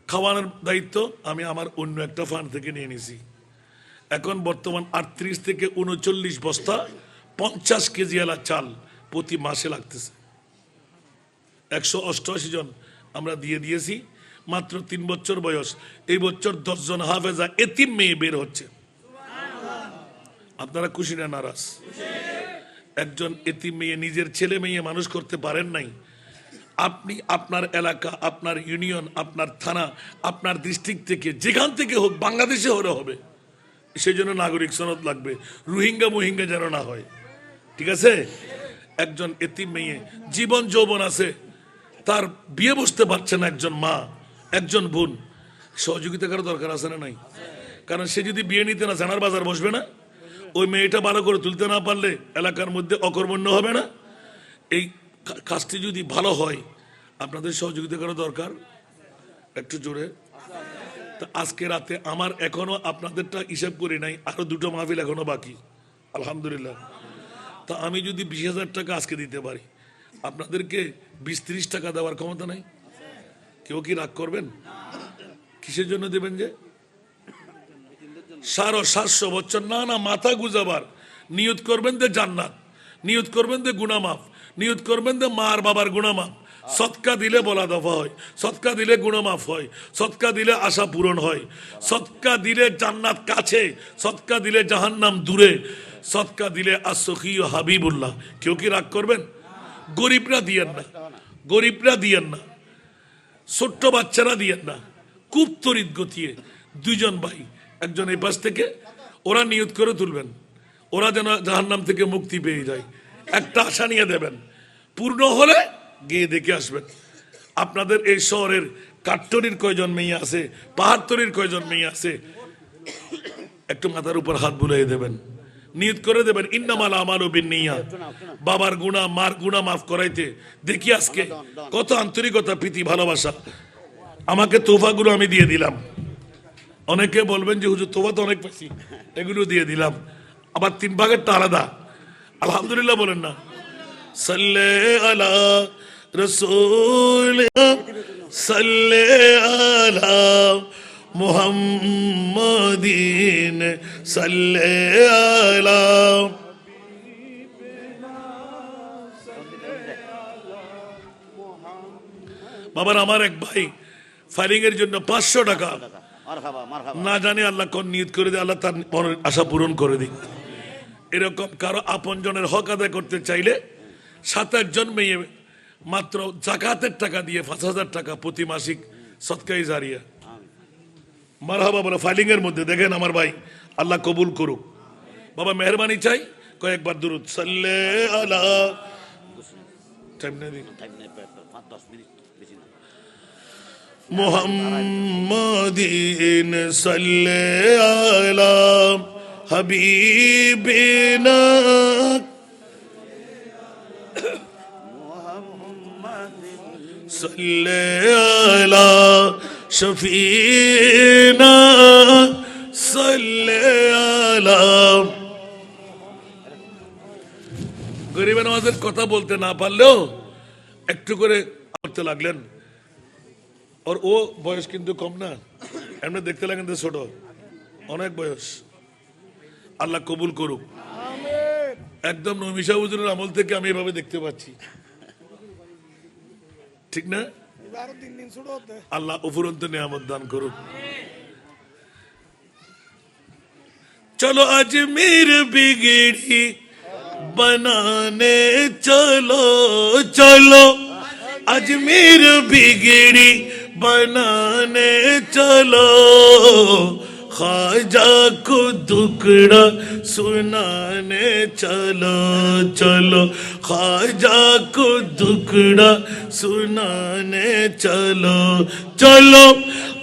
খাওয়ানোর দায়িত্ব আমি আমার অন্য একটা ফান্ড থেকে নিয়ে নিছি। এখন বর্তমান 38 থেকে 39 বস্তা 50 কেজি আলা চাল প্রতি মাসে লাগতেছে। 188 জন আমরা দিয়ে দিয়েছি। মাত্র 3 বছর বয়স, এই বছর 10 জন হাফেজা এতিম মেয়ে বের হচ্ছে। আপনারা খুশি না নারাজ? একজন এতিম মেয়ে, নিজের ছেলে মেয়ে মানুষ করতে পারেন নাই, আপনি আপনার এলাকা, আপনার ইউনিয়ন, আপনার থানা, আপনার ডিস্ট্রিক্ট থেকে যেখান থেকে হোক, বাংলাদেশে হলে হবে, সেই জন্য নাগরিক সনদ লাগবে, রোহিঙ্গা মোহিঙ্গা যেন না হয়। ঠিক আছে? একজন এতিম মেয়ে জীবন যৌবন আছে, তার বিয়ে বসতে পারছে না, একজন মা, একজন বোন, সহযোগিতা করার দরকার আছে না নাই? কারণ সে যদি বিয়ে নিতে না, জানার বাজার বসবে না, ওই মেয়েটা ভালো করে তুলতে না পারলে এলাকার মধ্যে অকর্মণ্য হবে না। এই কাজটি যদি ভালো হয়, আপনাদের সহযোগিতা করা দরকার একটু জোরে। তা আজকে রাতে আমার এখনো আপনাদেরটা হিসাব করি নাই, আরো 2টো মাহফিল এখনো বাকি। আলহামদুলিল্লাহ। তা আমি যদি 20,000 টাকা আজকে দিতে পারি, আপনাদেরকে 20-30 টাকা দেওয়ার ক্ষমতা নাই। কেউ কি রাগ করবেন? কিসের জন্য দেবেন? যে 700 বছর না না মাথা গুজাবার নিয়ত করবেন, যে জান্নাত, নিয়ত করবেন, যে গুনাহ মাফ, নিয়ত করবেন, যে মা আর বাবার গুনাহ মাফ। সদকা দিলে বলা দফা হয়, সদকা দিলে গুনাহ মাফ হয়, সদকা দিলে আশা পূরণ হয়, সদকা দিলে জান্নাত কাছে, সদকা দিলে জাহান্নাম দূরে, সদকা দিলে আসখী ও হাবিবুল্লাহ। কেউ কি রাগ করবেন? গরিবরা দিয়েন না, গরিবরা দিয়েন না, ছোট্ট বাচ্চারা দিয়েন না, খুব তরিত গতিয়ে 2 জন ভাই, একজন এই পাশ থেকে, ওরা নিয়ত করে তুলবেন, ওরা যেন জাহান্নাম থেকে মুক্তি পেয়ে যায়। একটা আশা নিয়ে দেবেন, পূর্ণ হলে গিয়ে দেখে আসবেন। আপনাদের এই শহরের কাঠতরির কয়জন মেয়ে আছে, পাহাড়তরির কয়জন মেয়ে আছে, একটু মাথার উপর হাত বুলিয়ে দেবেন, নিয়ত করে দেবেন, ইন্নামাল আমালু বিন্নিয়াত। বাবার গুনাহ, মার গুনাহ মাফ করাইতে দেখি আজকে কত আন্তরিকতা, প্রীতি, ভালোবাসা। আমাকে তোফাগুলো আমি দিয়ে দিলাম। অনেকে বলবেন যে হুজুর তোফা তো অনেক পাইছি, এগুলো দিয়ে দিলাম, আবার 3 ভাগেরটা আলাদা। আলহামদুলিল্লাহ বলেন না? সাল্লে আলা রাসূল, সাল্লে আলা মুহাম্মাদিন, সাল্লে আলা। বাবার আমার এক ভাই ফাইলিং এর জন্য 500 টাকা, না জানি আল্লাহ কোন নিয়ত করে দেয়, আল্লাহ তার মনের আশা পূরণ করে দিক। এরকম কারো আপন জনের হক আদায় করতে চাইলে 7-8 জন মেয়ে মাত্র জাকাতের টাকা দিয়ে 5,000 টাকা প্রতি মাসিক সদকায়ে জারিয়া। মারহাবা বলে ফাইলিং এর মধ্যে দেখেন আমার ভাই, আল্লাহ কবুল করুক। বাবা মেহরবানি চাই, কয়েকবার দুরুদ সাল্লে আলা। টাইম নেই, মুহাম্মাদিন সাল্লে আলা হাবিবিনা, সাল্লে আলা শফিনা, সাল্লে আলা। গরিবের নামাজ আমাদের কথা বলতে না পারলেও একটু করে করতে লাগলেন। আর ও বয়স কিন্তু কম না, এমনি দেখতে লাগেন তো ছোট, অনেক বয়স। আল্লাহ কবুল করুক। একদম নমিশা হুজুরের আমল থেকে আমি এভাবে দেখতে পাচ্ছি, ঠিক না? আল্লাহ উপরন্ত নিয়ামত দান করুক। চলো আজমির বিগড়ি बनाने चलो, चलो अजमेर बिगड़ी बनाने चलो, ख्वाजा को दुकड़ा सुनाने चलो, चलो ख्वाजा को दुकड़ा सुनाने चलो, चलो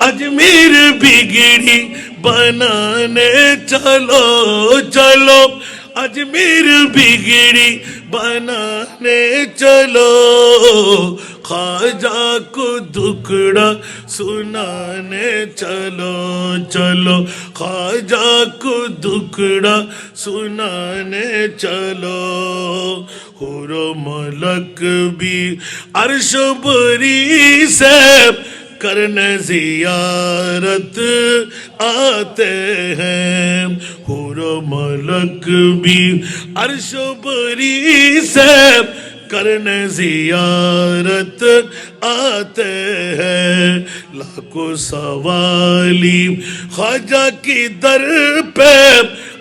अजमेर बिगड़ी बनाने चलो, चलो अजमेर बिगड़ी बनाने चलो, ख्वाजा को दुकड़ा सुनाने चलो, चलो ख्वाजा को दुकड़ा सुनाने चलो। हुरो मलक भी अर्श बरी से करने जियारत आते हैं, हुरो मलक भी अर्श बरी से करने जियारत आते हैं। लाखों सवाली ख्वाजा की दर पे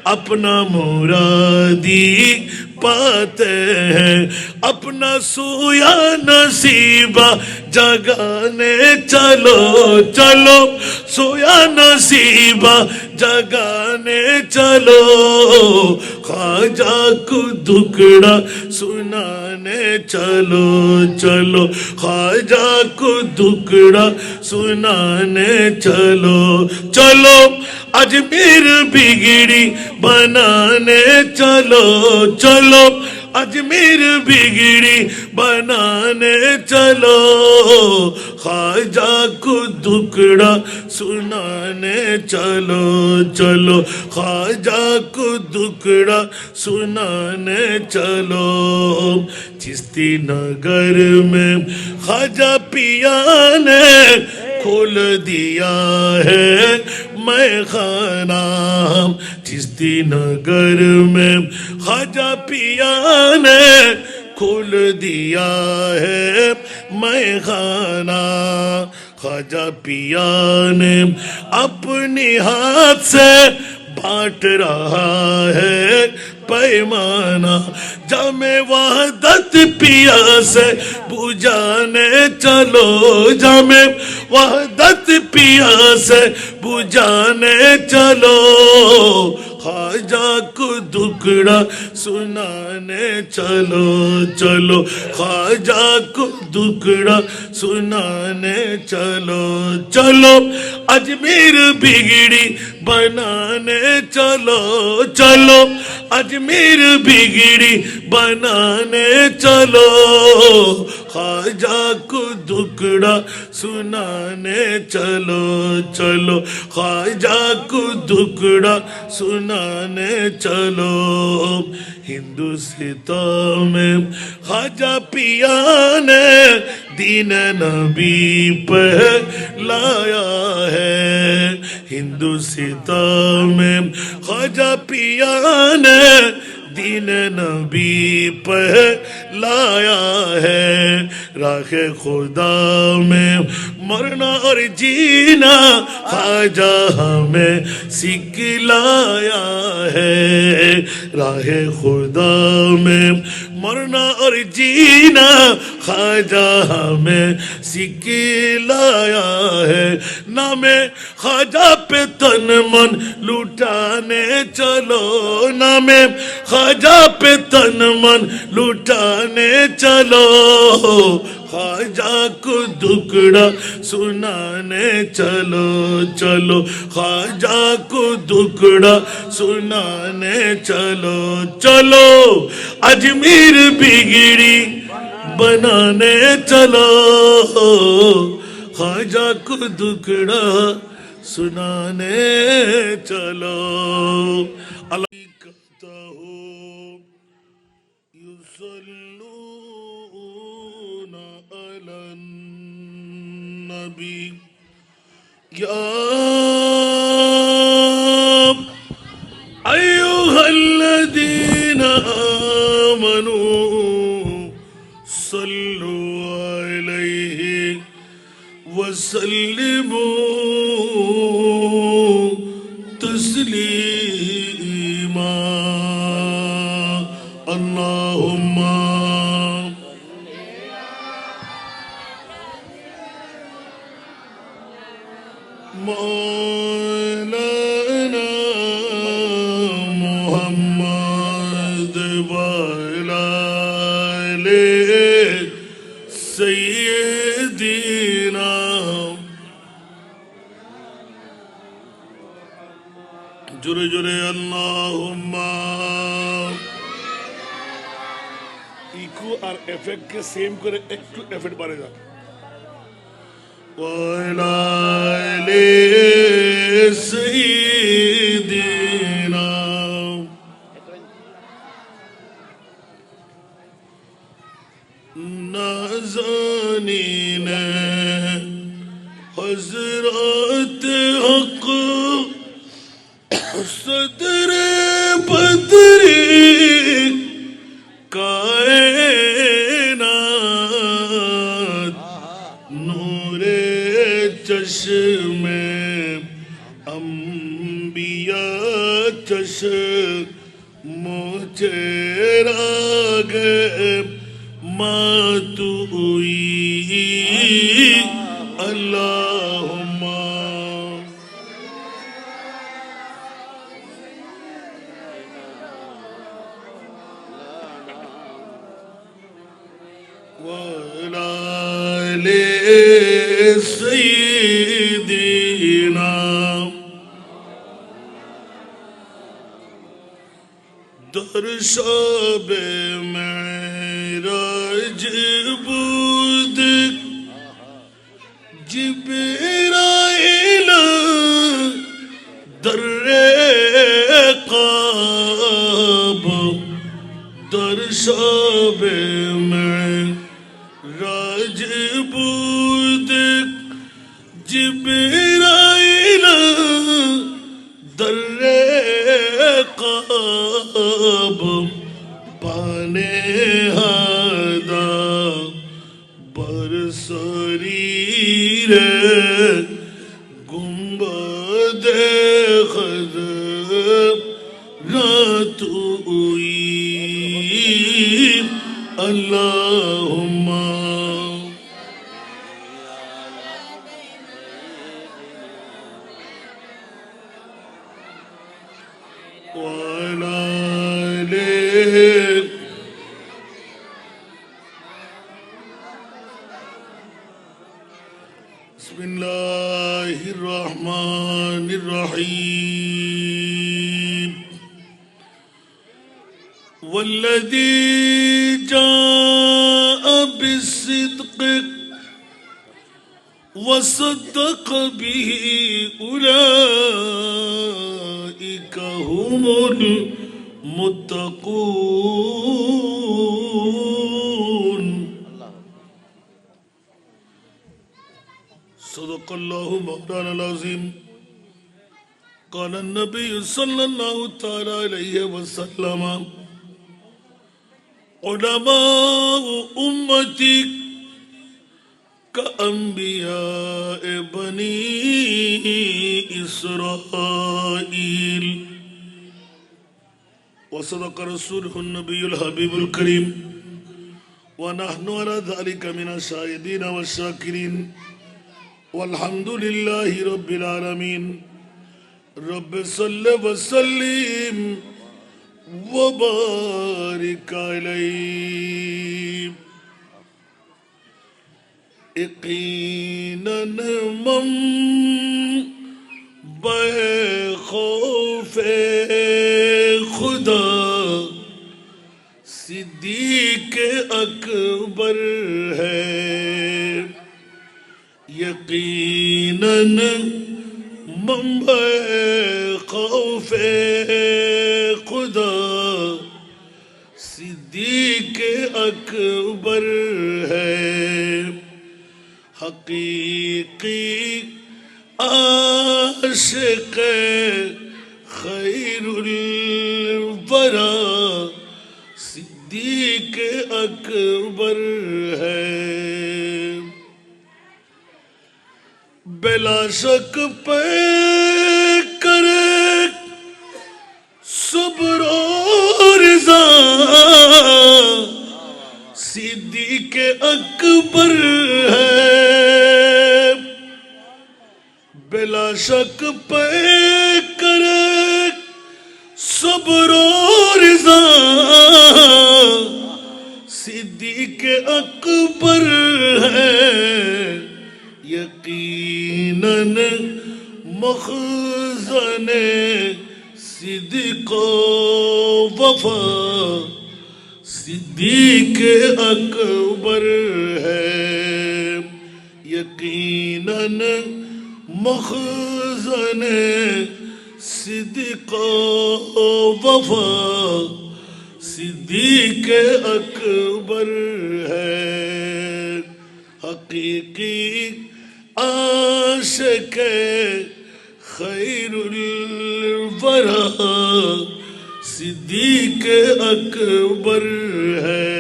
अपना मुरादी पाते हैं, अपना सोया नसीबा जगाने चलो, चलो सोया नसीबा जगाने चलो, ख्वाजा को दुकड़ा सुनाने चलो, चलो ख्वाजा को दुकड़ा सुनाने चलो, चलो अजमेर बिगड़ी बनाने चलो, चलो अजमेर बिगड़ी बनाने चलो, ख्वाजा को दुकड़ा सुनाने चलो, चलो ख्वाजा को दुकड़ा सुनाने चलो। चिश्ती नगर में ख्वाजा पिया ने खोल दिया है मैं खाना, चिश्ती नगर में ख्वाजा पिया ने खोल दिया है मैं खाना, ख्वाजा पिया ने अपने हाथ से बांट रहा है पैमाना, जामे वहदत पिया से बुझाने चलो, जामे वहदत पिया से बुझाने चलो, ख्वाजा को दुकड़ा सुनाने चलो, चलो ख्वाजा को दुकड़ा सुनाने चलो, चलो अजमेर बिगड़ी बनाने चलो, चलो अजमेर बिगड़ी बनाने चलो, ख्वाजा को दुकड़ा सुनाने चलो, चलो ख्वाजा को दुकड़ा सुनाने चलो। हिंदुस्तान में ख्वाजा पिया ने दीन नबी पे लाया है, हिंदुस्तान में ख्वाजा पिया ने दीन नबी पे लाया है, राहे खुदा में मरना और जीना ख्वाजा हमें सिखलाया है, राहे खुदा में मरना और जीना ख्वाजा हमें सिखलाया है, नामे ख्वाजा पे तन मन लुटाने चलो, नामे ख्वाजा पे तन मन लुटाने चलो, ख्वाजा को दुकड़ा सुनाने चलो, चलो ख्वाजा को दुकड़ा सुनाने चलो, चलो अजमेर बिगड़ी बनाने चलो, ख्वाजा को दुकड़ा सुनाने चलो। अल्लाह कहता हो युसल्ली يا أيها الذين آمنوا صلوا عليه وسلموا تسليما اللهم مولانا محمد وعلى آله سيدنا جرے جرے اللہم ایکو اور ایفیکٹ کے سیم کرے ایک تو ایفیکٹ بارے جا وَعَلَى آلِ سَيِّدِنَا نازنین حضرت حق صدر بدری کائنات نور چشم انبیاء چشم چراغ ماتوئی اللہم وعلى آل سيدنا در شب معراج بود جبرائیل در عقاب در شب معراج بود جبرائیل در عقاب پانے ہدا بر سریر گنبد خضر راتوئی اللہم وعلى آله بسم الله الرحمن الرحيم والذي جاء بالصدق وصدق به أولئك هم المتقون صدق الله مولانا العظيم قال النبي صلى الله تعالى عليه وسلم علماء أمتي كأنبياء بني إسرائيل وصدق رسوله النبي الحبيب الكريم ونحن على ذلك من الشاهدين والشاكرين والحمد لله رب العالمين رب صل وسلم وبارك عليه یقیناً منبع خوف خدا صدیق اکبر ہے یقیناً منبع خوف خدا صدیق اکبر ہے حقیقی عاشق خیر الورا صدیق اکبر ہے، بلا شک پہ کرے صبر و رضا صدیق اکبر ہے، بلا شک پہ کرے صبر و رضا صدیق اکبر ہے، یقیناً مخزن صدق و وفا صدیق اکبر ہے، یقیناً مخزن صدق و وفا صدیق اکبر ہے، حقیقی عاشق خیر الورا صدیق اکبر ہے،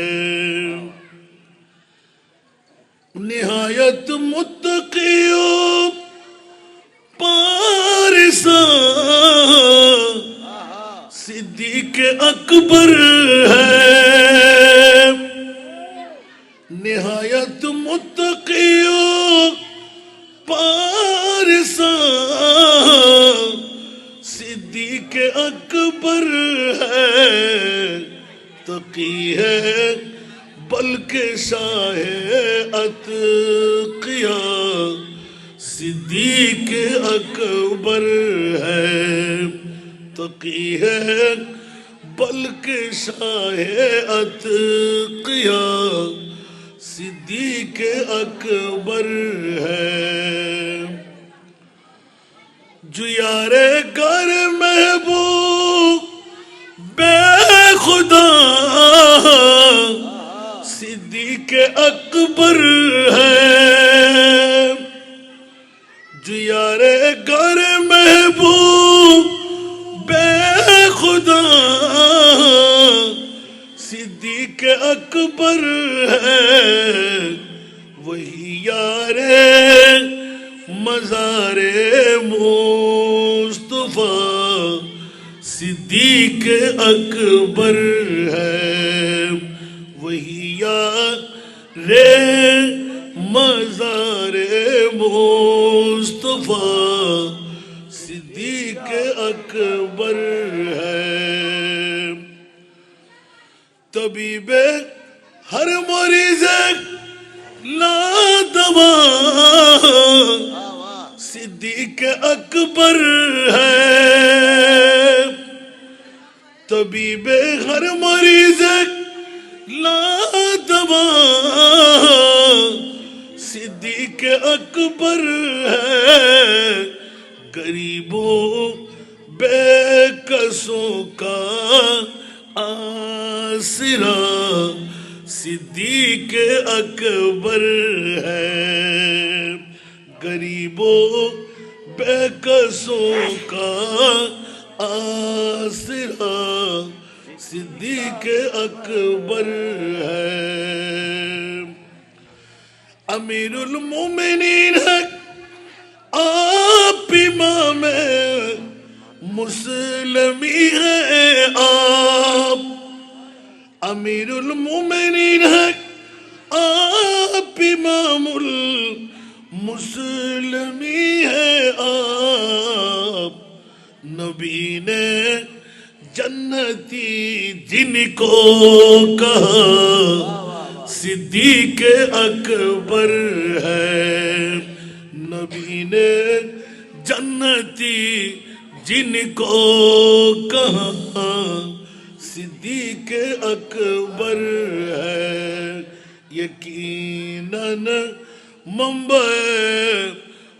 نہایت متقی و پارسا صدیق اکبر ہے، نہایت متقی و پارسا صدیق اکبر ہے، تقی ہے بلکہ شاہ اتقیاء صدیق اکبر ہے، تقی ہے بلکہ شاہ اتقیاء صدیق اکبر ہے، جو یار گر محبوب بے خدا صدیق اکبر ہے، جو یار گر محبوب بے خدا صدیق اکبر ہے، وہی یار مزار مصطفیٰ صدیق اکبر ہے، وہی یار مزار مصطفیٰ صدیق اکبر ہے، طبیب ہر مریض لا دوا صدیق اکبر ہے، طبیب ہر مریض لا دوا صدیق اکبر ہے، غریبوں بے کسوں کا آسرا صدیق اکبر ہے، غریبوں بے کسوں کا آسرا صدیق اکبر ہے، امیر المومنین ہے آپ امام مسلمی ہے آپ، امیر المومنین ہے آپ امام المسلمی ہے آپ، نبی نے جنتی جن کو کہا صدیق اکبر ہے، نبی نے جنتی جن کو کہا صدیق اکبر ہے، یقیناً منبع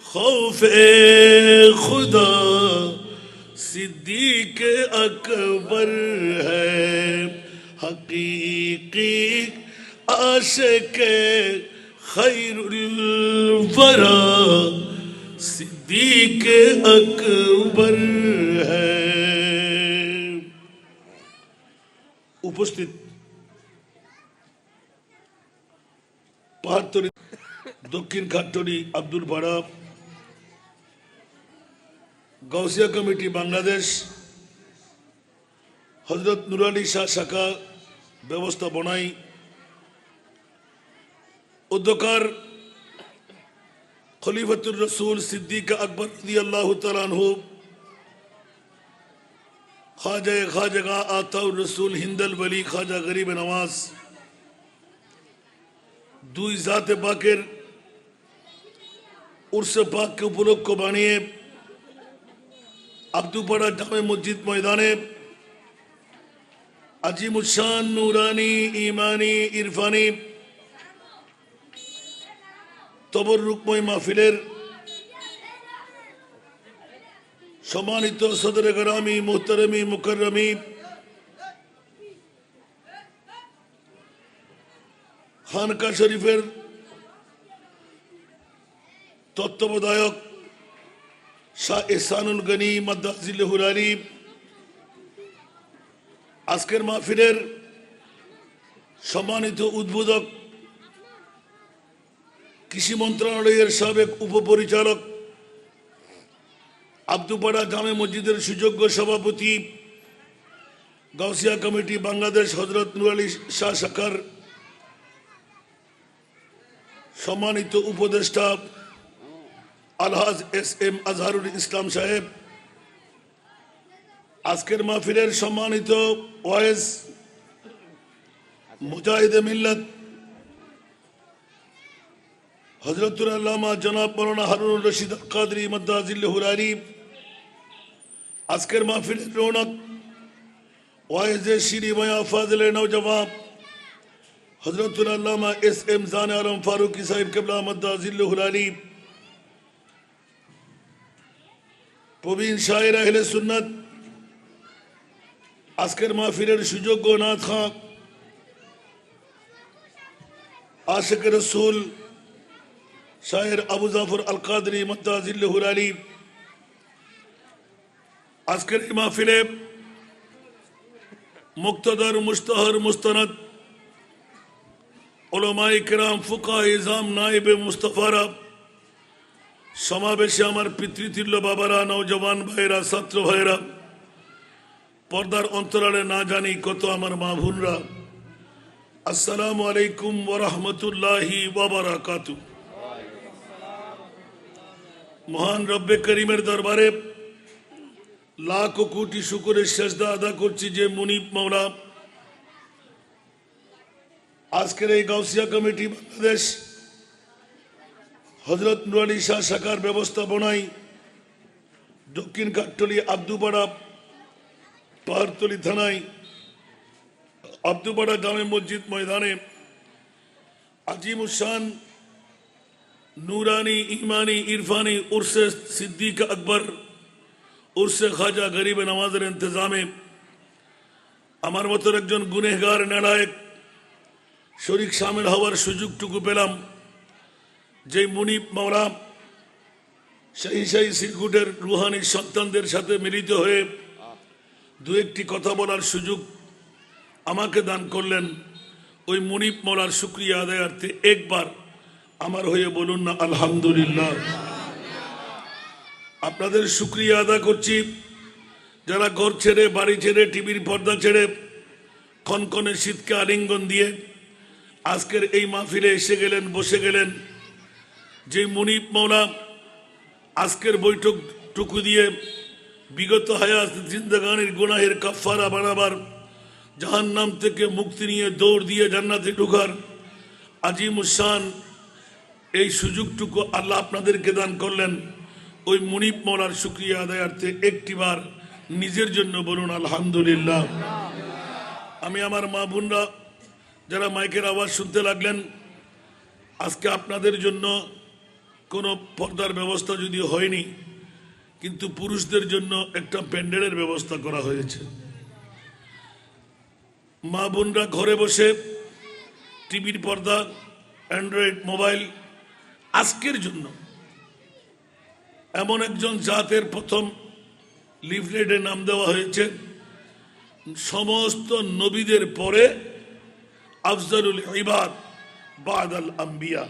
خوف خدا صدیق اکبر ہے، حقیقی عاشق خیر الورا صدیق सिद्दीक अकबर है। উপস্থিত পাহাড়তলী দক্ষিণ খাট্টলি আব্দুল পাড়া গাউসিয়া কমিটি বাংলাদেশ হযরত নূর আলী শাহ শাখা ব্যবস্থাপনায় উদ্যোক্তার খলিফাতুর রসুল সিদ্দিক আকবর রাদিয়াল্লাহু তাআলা আনহু খাজা খাজা আতাউর রসুল হিন্দল ওলি খাজা গরিব নওয়াজ দুই জাতে পাকের উরসে পাককে উপলক্ষ বানিয়ে আব্দুপাড়া জামে মসজিদ ময়দানে আজিমুশান নুরানি ইমানি ইরফানি তবরুকময় মাহফিলের সম্মানিত সদরে গরামি মুহতারমি মুকাররমি খানকা শরীফের তত্ত্বাবধায়ক শাহ ইহসানুল গনি মাদ্দাজিল্লাহুল আলী, আজকের মাহফিলের সম্মানিত উদ্বোধক কৃষি মন্ত্রণালয়ের সাবেক উপপরিচালক আব্দুপাড়া জামে মসজিদের সুযোগ্য সভাপতি গাউসিয়া কমিটি বাংলাদেশ হযরত নূর আলী শাহ শাখার সম্মানিত উপদেষ্টা আলহাজ এস.এম. আজহারুল ইসলাম সাহেব, আজকের মাহফিলের সম্মানিত ওয়াইজ মুজাহিদে মিল্লাত হযরতুল আল্লামা জনাব মাওলানা হারুনুর রশিদ আল কাদরি মাদ্দাজিল্লাহুল আলী, আজকের মাহফিলের রৌনক ওয়াইজে শিরি মায়া ফাজিলে নওজওয়ান হযরতুল আল্লামা এস.এম. জানে আলম ফারুকি সাহেব কিবলা মাদ্দাজিল্লাহুল আলী, প্রবীণ শায়ের আহলে সুন্নাত, আজকের মাহফিলের সুযোগ্য নাথ খান আশিক রসুল শায়ের আবু জাফর আল কাদরি মাদ্দাজিল্লাহুল আলী, আজকের এই মাহফিলে মুক্তদর মুস্তাহর মুস্তানাদ উলামায়ে কেরাম ফুকাহা ইজাম নায়েবে মুস্তাফারা সমাবেশে আমার পিতৃতুল্য বাবারা, নওজওয়ান ভাইরা, ছাত্র ভাইরা, পর্দার অন্তরালে না জানি কত আমার মা বোনরা, আসসালামু আলাইকুম ওয়া রাহমাতুল্লাহি ওয়া বারাকাতুহু। মহান রব্বে করিমের দরবারে লাখ কোটি শুকরের সেজদা আদা করছি যে মুনিব মাওলা আজকের এই গাউসিয়া কমিটি বাংলাদেশ হযরত নূর আলী শাহ শাখার ব্যবস্থাপনায় দক্ষিণ কাঠটলি আব্দুপাড়া পাহাড়তলী থানায় আব্দুপাড়া জামে মসজিদ ময়দানে আজিমুশান নুরানি ইমানি ইরফানি উরসে সিদ্দিক আকবর উরসে খাজা গরিব নওয়াজের ইন্তজামে আমার মতো একজন গুনেহগার নালায়েক শরীক শামিল হওয়ার সুযোগটুকু পেলাম। যে মুনিব মাওলা সেই সিরকুটের রুহানি সন্তানদের সাথে মিলিত হয়ে দু একটি কথা বলার সুযোগ আমাকে দান করলেন, ওই মুনিব মাওলার শুকরিয়া আদায়ার্থে একবার আমার হয়ে বলুন না আলহামদুলিল্লাহ। আপনাদের শুকরিয়া আদা করছি যারা ঘর ছেড়ে, বাড়ি ছেড়ে, টিভির পর্দা ছেড়ে কনকনে শীতকে আলিঙ্গন দিয়ে আজকের এই মাহফিলে এসে গেলেন, বসে গেলেন। যে মুনিব মাওলা আজকের বৈঠকটুকু দিয়ে বিগত হায়াত জিন্দাগানির গুনাহের কাফারা বানাবার, জাহান্নাম থেকে মুক্তি নিয়ে দৌড় দিয়ে জান্নাতে ঢোকার আজিমুশান এই সুযোগটুকু আল্লাহ আপনাদেরকে দান করলেন, ওই মুনিব মাওলার শুকরিয়া আদায়ার্থে একটিবার নিজের জন্য বলুন আলহামদুলিল্লাহ। আমি আমার মা বোনরা যারা মাইকের আওয়াজ শুনতে লাগলেন, আজকে আপনাদের জন্য কোনো পর্দার ব্যবস্থা যদি হয়নি, কিন্তু পুরুষদের জন্য একটা প্যান্ডেলের ব্যবস্থা করা হয়েছে। মা বোনরা ঘরে বসে টিভির পর্দা, অ্যান্ড্রয়েড মোবাইল আজকের জন্য এমন একজন জাতের প্রথম লিফলেটে নাম দেওয়া হয়েছে সমস্ত নবীদের পরে আফজালুল ইবাদ বাদাল আম্বিয়া।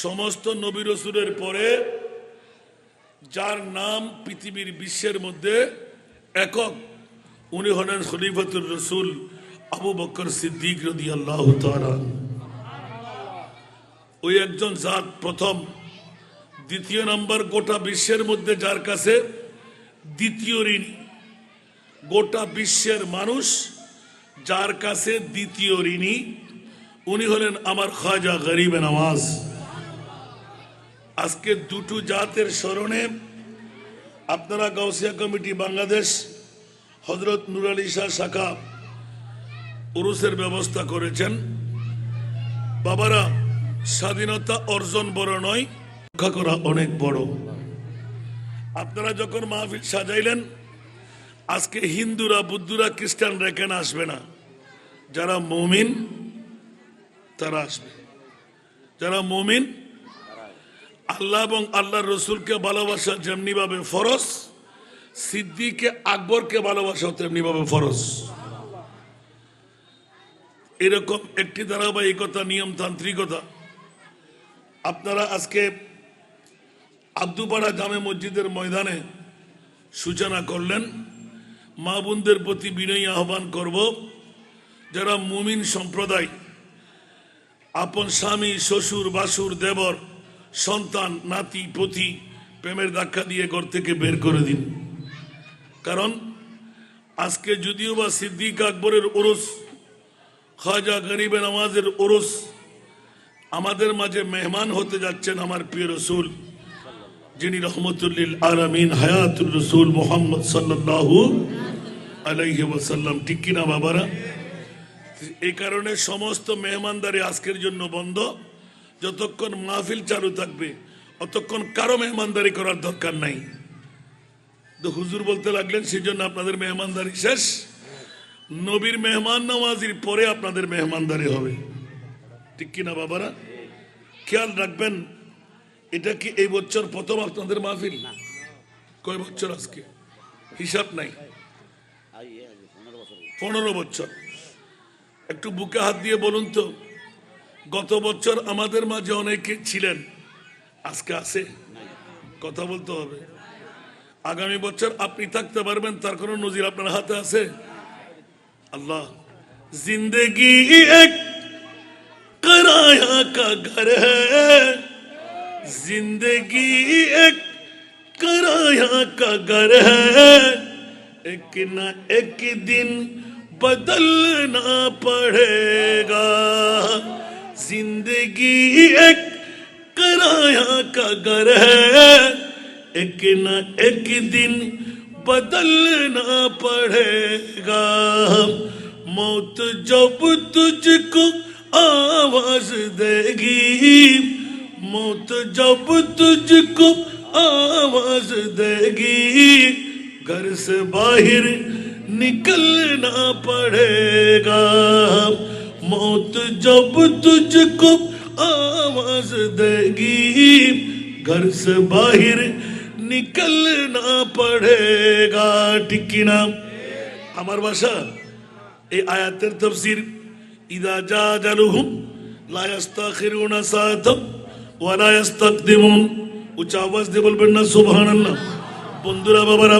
সমস্ত নবী রাসূলের পরে যার নাম পৃথিবীর বিশ্বের মধ্যে একক, উনি হলেন খলিফাতুর রাসূল আবু বকর সিদ্দিক রাদিয়াল্লাহু তাআলা। ওই একজন জাত প্রথম। দ্বিতীয় নাম্বার, গোটা বিশ্বের মধ্যে যার কাছে দ্বিতীয় ঋণী, গোটা বিশ্বের মানুষ যার কাছে দ্বিতীয় ঋণী, উনি হলেন আমার খাজা গরিবে নওয়াজ। আজকে দুটো জাতের স্মরণে আপনারা গাউসিয়া কমিটি বাংলাদেশ হযরত নূর আলী শাহ শাখা উরুসের ব্যবস্থা করেছেন। বাবারা, স্বাধীনতা অর্জন বড় নয়, রক্ষা করা অনেক বড়। আপনারা যখন মাহফিল সাজাইলেন, আজকে হিন্দুরা, বুদ্ধুরা, খ্রিস্টানরা কেন আসবে না? যারা মুমিন তারা আসবে। যারা মুমিন, আল্লাহ এবং আল্লাহর রসুলকে ভালোবাসা যেমনি ভাবে ফরজ, সিদ্দিকে আকবরকে ভালোবাসা তেমনি ভাবে ফরজ। এরকম একটি ধারাবাহিকতা, নিয়মতান্ত্রিকতা আপনারা আজকে আব্দুপাড়া জামে মসজিদের ময়দানে সূচনা করলেন। মা বোনদের প্রতি বিনয়ী আহ্বান করব, যারা মুমিন সম্প্রদায়, আপন স্বামী, শ্বশুর, বাসুর, দেবর, সন্তান, নাতি, পতি প্রেমের ধাক্কা দিয়ে ঘর থেকে বের করে দিন। কারণ আজকে যদিও বা সিদ্দিক আকবরের ওরস, খাজা গরিবে নওয়াজের ওরস, আমাদের মাঝে মেহমান হতে যাচ্ছেন আমার প্রিয় রসুল, যিনি রহমতুল লিল আলামিন হায়াতুর রসুল মুহাম্মদ সাল্লাল্লাহু আলাইহি ওয়াসাল্লাম। ঠিক কিনা বাবারা? এই কারণে সমস্ত মেহমানদারি আজকের জন্য বন্ধ। যতক্ষণ মাহফিল চালু থাকবে অতক্ষণ কারো মেহমানদারি করার দরকার নাই। তো হুজুর বলতে লাগলেন সেই জন্য আপনাদের মেহমানদারি শেষ। নবীর মেহমান নওয়াজির পরে আপনাদের মেহমানদারি হবে। ঠিক কিনা বাবারা? খেয়াল রাখবেন, এটা কি এই বছর প্রথম আপনাদের মাহফিল? কয় বছর আজকে হিসাব নাই? 15 বছর। একটু বুকে হাত দিয়ে বলুন তো, গত বছর আমাদের মাঝে অনেকে ছিলেন, আজকে আছে? কথা বলতে হবে। আগামী বছর আপনি থাকতে পারবেন, তার কোনো নজির আপনার হাতে আছে? আল্লাহ। জিন্দগি এক कराया का घर है, जिंदगी एक कराया का घर है, एक न एक दिन बदलना पड़ेगा। जिंदगी एक कराया का घर है, एक न एक दिन बदलना पड़ेगा। मौत जब तुझको आवाज देगी, मौत जब तुझको आवाज देगी, घर से बाहर निकलना पड़ेगा। मौत जब तुझको आवाज देगी, घर से बाहर निकलना पड़ेगा। ठीक की ना? আমার ভাষা এই আয়াতের তাফসীর, ইদা জা আজালুহুম লা ইস্তাখিরুনা সাআতাম ওয়া লা ইস্তাকদিমুন। উচ্চ আওয়াজ দিয়ে বলবেন না সুবহানাল্লাহ? বন্ধুরা, বাবারা,